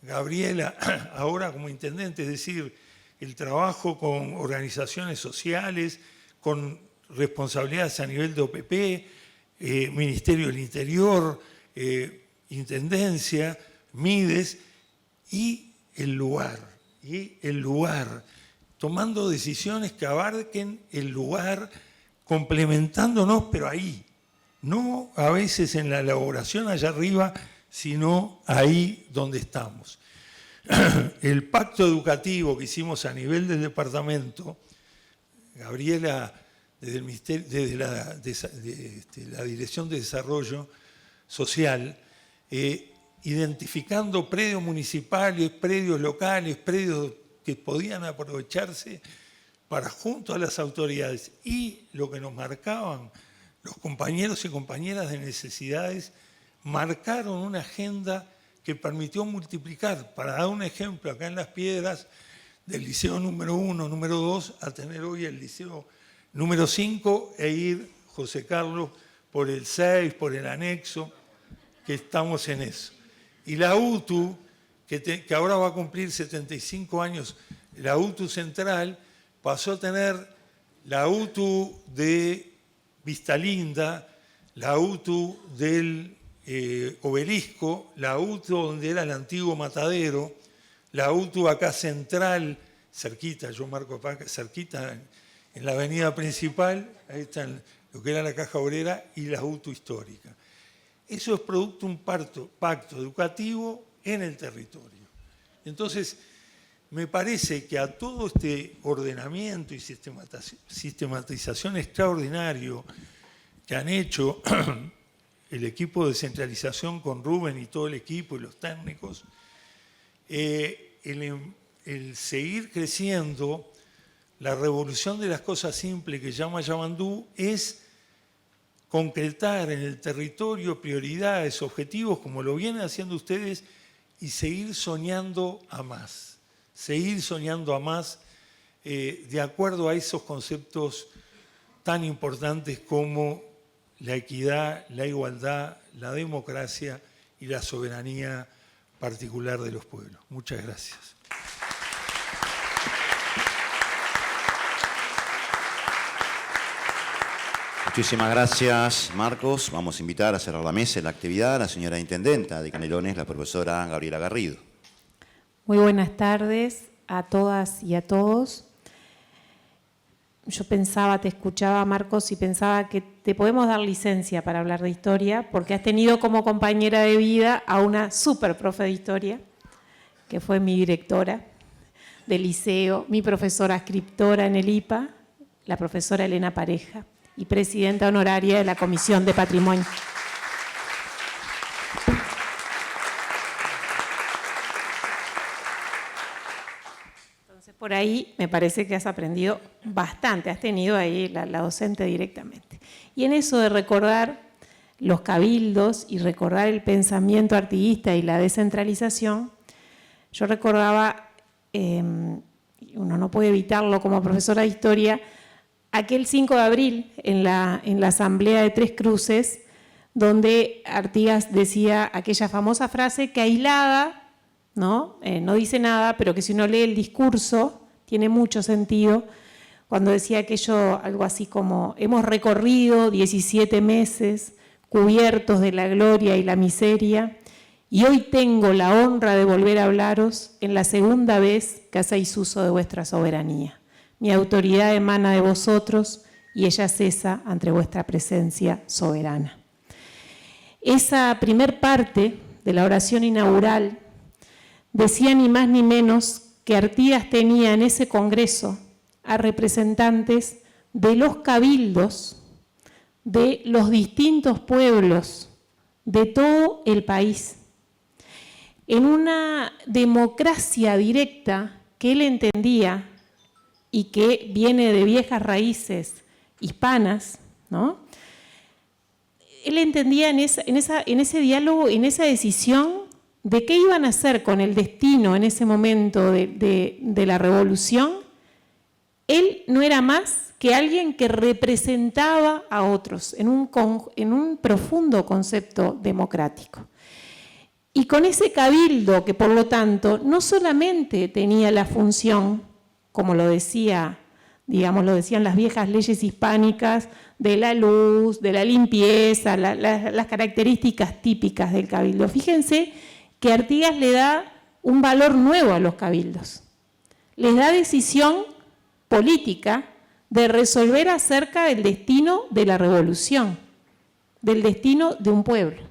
Gabriela ahora como intendente, es decir, el trabajo con organizaciones sociales, con responsabilidades a nivel de OPP, Ministerio del Interior, Intendencia, MIDES y el lugar, tomando decisiones que abarquen el lugar, complementándonos, pero ahí, no a veces en la elaboración allá arriba, sino ahí donde estamos. El pacto educativo que hicimos a nivel del departamento, Gabriela, desde la Dirección de Desarrollo Social, identificando predios municipales, predios locales, predios que podían aprovecharse para junto a las autoridades y lo que nos marcaban los compañeros y compañeras de necesidades, marcaron una agenda que permitió multiplicar, para dar un ejemplo, acá en Las Piedras, del liceo número 1, número 2, a tener hoy el liceo número 5 e ir, José Carlos, por el 6, por el anexo, que estamos en eso. Y la UTU, que ahora va a cumplir 75 años, la UTU Central, pasó a tener la UTU de Vista Linda, la UTU del Obelisco, la UTU donde era el antiguo matadero, la UTU acá central, cerquita, yo marco acá, cerquita en la avenida principal, ahí está lo que era la Caja Obrera y la UTU histórica. Eso es producto de un pacto educativo en el territorio. Entonces, me parece que a todo este ordenamiento y sistematización extraordinario que han hecho el equipo de descentralización con Rubén y todo el equipo y los técnicos, el seguir creciendo, la revolución de las cosas simples que llama Yamandú es concretar en el territorio prioridades, objetivos, como lo vienen haciendo ustedes, y seguir soñando a más. Seguir soñando a más de acuerdo a esos conceptos tan importantes como la equidad, la igualdad, la democracia y la soberanía particular de los pueblos. Muchas gracias. Muchísimas gracias, Marcos. Vamos a invitar a cerrar la mesa en la actividad a la señora Intendenta de Canelones, la profesora Gabriela Garrido. Muy buenas tardes a todas y a todos. Yo pensaba, te escuchaba, Marcos, y pensaba que te podemos dar licencia para hablar de historia, porque has tenido como compañera de vida a una súper profe de historia, que fue mi directora del liceo, mi profesora escriptora en el IPA, la profesora Elena Pareja, y presidenta honoraria de la Comisión de Patrimonio. Entonces, por ahí me parece que has aprendido bastante, has tenido ahí la docente directamente. Y en eso de recordar los cabildos y recordar el pensamiento artiguista y la descentralización, yo recordaba, uno no puede evitarlo como profesora de historia, aquel 5 de abril en la asamblea de Tres Cruces, donde Artigas decía aquella famosa frase que aislada, ¿no? No dice nada, pero que si uno lee el discurso tiene mucho sentido, cuando decía aquello, algo así como: hemos recorrido 17 meses cubiertos de la gloria y la miseria, y hoy tengo la honra de volver a hablaros en la segunda vez que hacéis uso de vuestra soberanía. Mi autoridad emana de vosotros y ella cesa ante vuestra presencia soberana. Esa primer parte de la oración inaugural decía ni más ni menos que Artigas tenía en ese congreso a representantes de los cabildos, de los distintos pueblos, de todo el país, en una democracia directa que él entendía y que viene de viejas raíces hispanas, ¿no? Él entendía en ese diálogo, en esa decisión de qué iban a hacer con el destino en ese momento de la revolución. Él no era más que alguien que representaba a otros en un profundo concepto democrático. Y con ese cabildo que, por lo tanto, no solamente tenía la función, como lo decía, digamos, lo decían las viejas leyes hispánicas, de la luz, de la limpieza, las características típicas del cabildo. Fíjense que Artigas le da un valor nuevo a los cabildos. Les da decisión política de resolver acerca del destino de la revolución, del destino de un pueblo.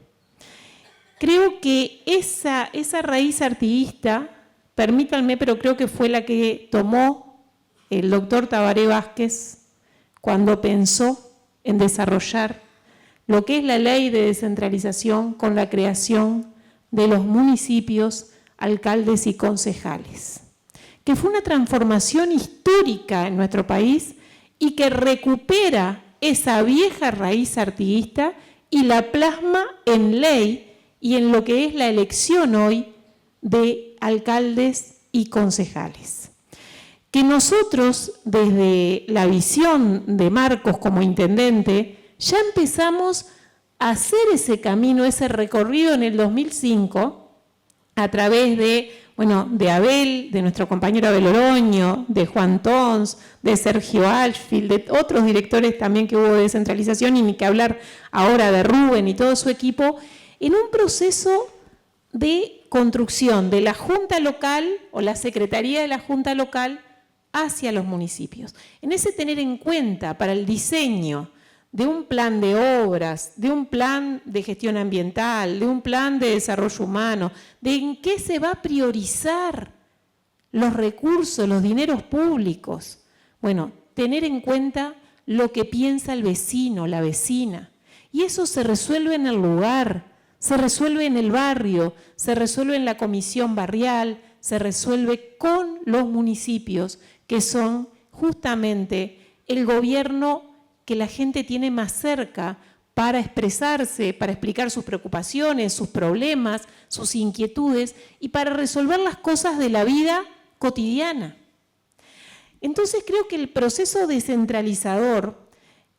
Creo que esa raíz artiguista, permítanme, pero creo que fue la que tomó el doctor Tabaré Vázquez cuando pensó en desarrollar lo que es la ley de descentralización con la creación de los municipios, alcaldes y concejales, que fue una transformación histórica en nuestro país y que recupera esa vieja raíz artiguista y la plasma en ley y en lo que es la elección hoy de alcaldes y concejales. Que nosotros, desde la visión de Marcos como intendente, ya empezamos a hacer ese camino, ese recorrido en el 2005, a través de Abel, de nuestro compañero Abel Oroño, de Juan Tons, de Sergio Ashfield, de otros directores también que hubo de descentralización, y ni que hablar ahora de Rubén y todo su equipo, en un proceso de construcción de la Junta Local o la Secretaría de la Junta Local hacia los municipios. En ese tener en cuenta para el diseño de un plan de obras, de un plan de gestión ambiental, de un plan de desarrollo humano, de en qué se va a priorizar los recursos, los dineros públicos. Bueno, tener en cuenta lo que piensa el vecino, la vecina. Y eso se resuelve en el lugar, se resuelve en el barrio, se resuelve en la comisión barrial, se resuelve con los municipios, que son justamente el gobierno que la gente tiene más cerca para expresarse, para explicar sus preocupaciones, sus problemas, sus inquietudes y para resolver las cosas de la vida cotidiana. Entonces creo que el proceso descentralizador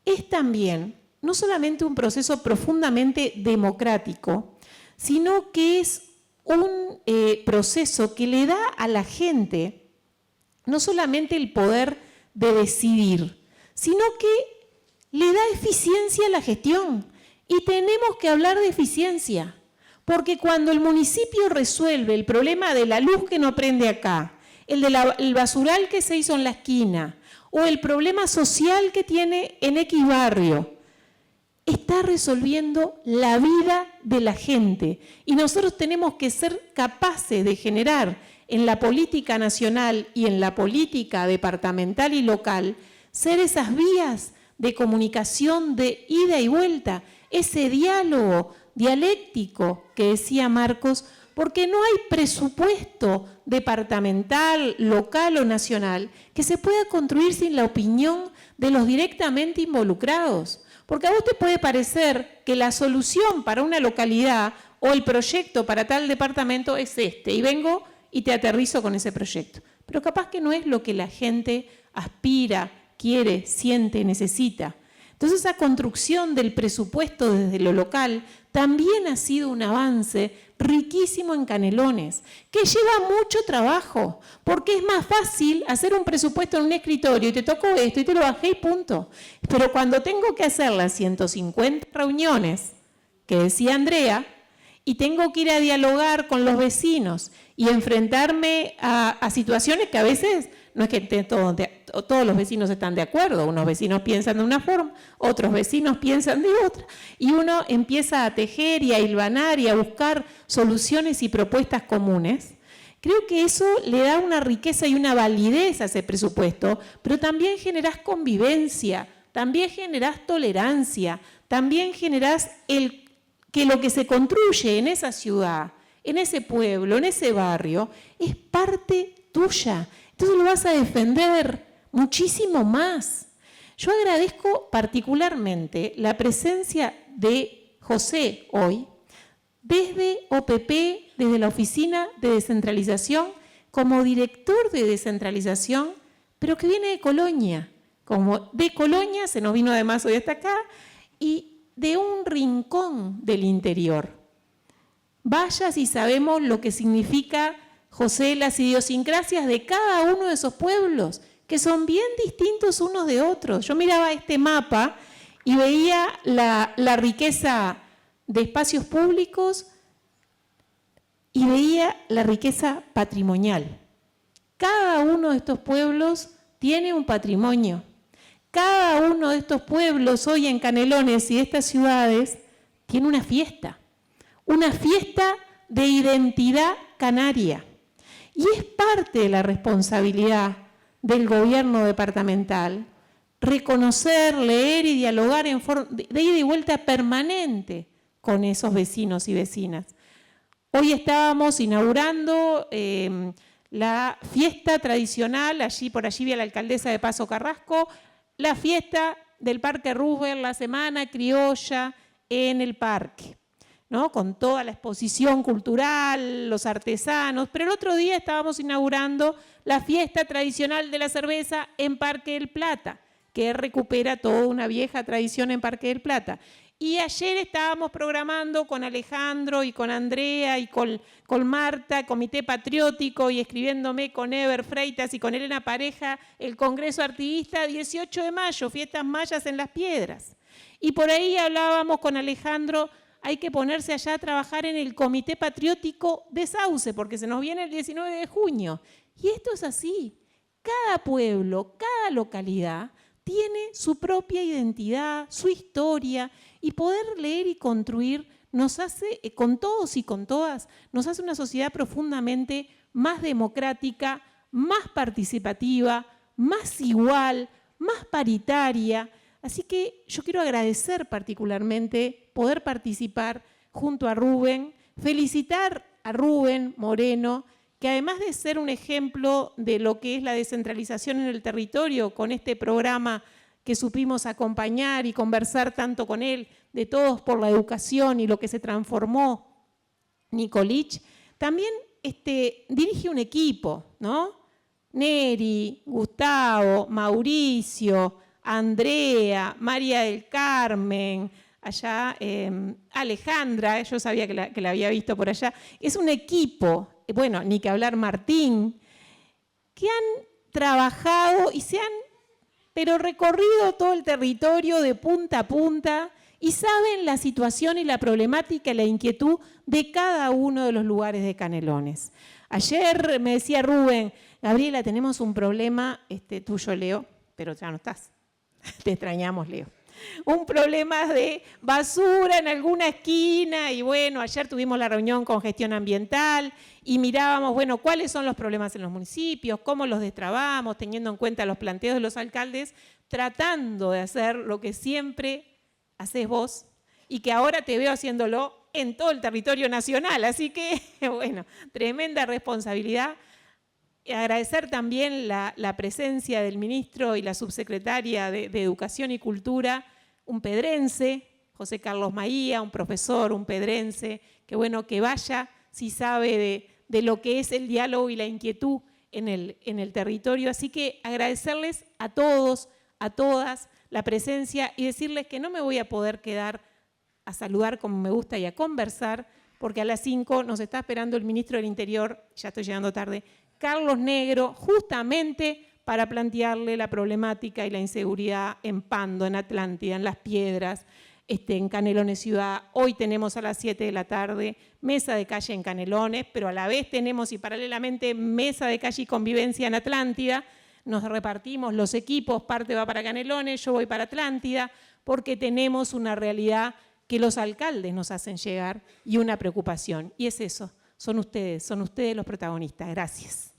es también no solamente un proceso profundamente democrático, sino que es un proceso que le da a la gente no solamente el poder de decidir, sino que le da eficiencia a la gestión. Y tenemos que hablar de eficiencia, porque cuando el municipio resuelve el problema de la luz que no prende acá, el basural que se hizo en la esquina, o el problema social que tiene en X barrio, está resolviendo la vida de la gente. Y nosotros tenemos que ser capaces de generar en la política nacional y en la política departamental y local, ser esas vías de comunicación de ida y vuelta, ese diálogo dialéctico que decía Marcos, porque no hay presupuesto departamental, local o nacional que se pueda construir sin la opinión de los directamente involucrados. Porque a vos te puede parecer que la solución para una localidad o el proyecto para tal departamento es este, y vengo y te aterrizo con ese proyecto. Pero capaz que no es lo que la gente aspira, quiere, siente, necesita. Entonces esa construcción del presupuesto desde lo local también ha sido un avance riquísimo en Canelones, que lleva mucho trabajo, porque es más fácil hacer un presupuesto en un escritorio y te tocó esto y te lo bajé y punto. Pero cuando tengo que hacer las 150 reuniones que decía Andrea, y tengo que ir a dialogar con los vecinos y enfrentarme a situaciones que a veces no es que todos los vecinos están de acuerdo, unos vecinos piensan de una forma, otros vecinos piensan de otra, y uno empieza a tejer y a hilvanar y a buscar soluciones y propuestas comunes. Creo que eso le da una riqueza y una validez a ese presupuesto, pero también generás convivencia, también generás tolerancia, también generás que lo que se construye en esa ciudad, en ese pueblo, en ese barrio, es parte tuya. Entonces lo vas a defender muchísimo más. Yo agradezco particularmente la presencia de José hoy, desde OPP, desde la Oficina de Descentralización, como director de descentralización, pero que viene de Colonia. Como de Colonia, se nos vino además hoy hasta acá, y de un rincón del interior. Vaya si sabemos lo que significa, José, las idiosincrasias de cada uno de esos pueblos, que son bien distintos unos de otros. Yo miraba este mapa y veía la riqueza de espacios públicos y veía la riqueza patrimonial. Cada uno de estos pueblos tiene un patrimonio. Cada uno de estos pueblos hoy en Canelones y de estas ciudades tiene una fiesta de identidad canaria. Y es parte de la responsabilidad del gobierno departamental reconocer, leer y dialogar en forma de ida y vuelta permanente con esos vecinos y vecinas. Hoy estábamos inaugurando la fiesta tradicional, por allí vi a la alcaldesa de Paso Carrasco, la fiesta del Parque Roosevelt, la Semana Criolla en el parque, ¿no? Con toda la exposición cultural, los artesanos, pero el otro día estábamos inaugurando la fiesta tradicional de la cerveza en Parque del Plata, que recupera toda una vieja tradición en Parque del Plata. Y ayer estábamos programando con Alejandro y con Andrea y con Marta, Comité Patriótico, y escribiéndome con Eber Freitas y con Elena Pareja, el Congreso Artiguista 18 de mayo, Fiestas Mayas en Las Piedras. Y por ahí hablábamos con Alejandro hay que ponerse allá a trabajar en el Comité Patriótico de Sauce, porque se nos viene el 19 de junio. Y esto es así. Cada pueblo, cada localidad tiene su propia identidad, su historia, y poder leer y construir nos hace, con todos y con todas, nos hace una sociedad profundamente más democrática, más participativa, más igual, más paritaria. Así que yo quiero agradecer particularmente poder participar junto a Rubén, felicitar a Rubén Moreno, que además de ser un ejemplo de lo que es la descentralización en el territorio, con este programa que supimos acompañar y conversar tanto con él, de Todos por la Educación y lo que se transformó Nicolich, también dirige un equipo, ¿no? Neri, Gustavo, Mauricio, Andrea, María del Carmen, allá Alejandra, yo sabía que la había visto por allá. Es un equipo, bueno, ni que hablar Martín, que han trabajado y pero recorrido todo el territorio de punta a punta y saben la situación y la problemática y la inquietud de cada uno de los lugares de Canelones. Ayer me decía Rubén, Gabriela, tenemos un problema, tuyo, Leo, pero ya no estás. Te extrañamos, Leo. Un problema de basura en alguna esquina y bueno, ayer tuvimos la reunión con gestión ambiental y mirábamos, bueno, cuáles son los problemas en los municipios, cómo los destrabamos, teniendo en cuenta los planteos de los alcaldes, tratando de hacer lo que siempre haces vos y que ahora te veo haciéndolo en todo el territorio nacional. Así que, bueno, tremenda responsabilidad. Agradecer también la presencia del ministro y la subsecretaria de Educación y Cultura, un pedrense, José Carlos Maía, un profesor, un pedrense, que bueno, que vaya, si sabe de lo que es el diálogo y la inquietud en el territorio. Así que agradecerles a todos, a todas, la presencia y decirles que no me voy a poder quedar a saludar como me gusta y a conversar, porque a las 5 nos está esperando el ministro del Interior, ya estoy llegando tarde, Carlos Negro, justamente para plantearle la problemática y la inseguridad en Pando, en Atlántida, en Las Piedras, en Canelones Ciudad. Hoy tenemos a las 7 de la tarde mesa de calle en Canelones, pero a la vez tenemos y paralelamente mesa de calle y convivencia en Atlántida. Nos repartimos los equipos, parte va para Canelones, yo voy para Atlántida, porque tenemos una realidad que los alcaldes nos hacen llegar y una preocupación. Y es eso, son ustedes los protagonistas. Gracias.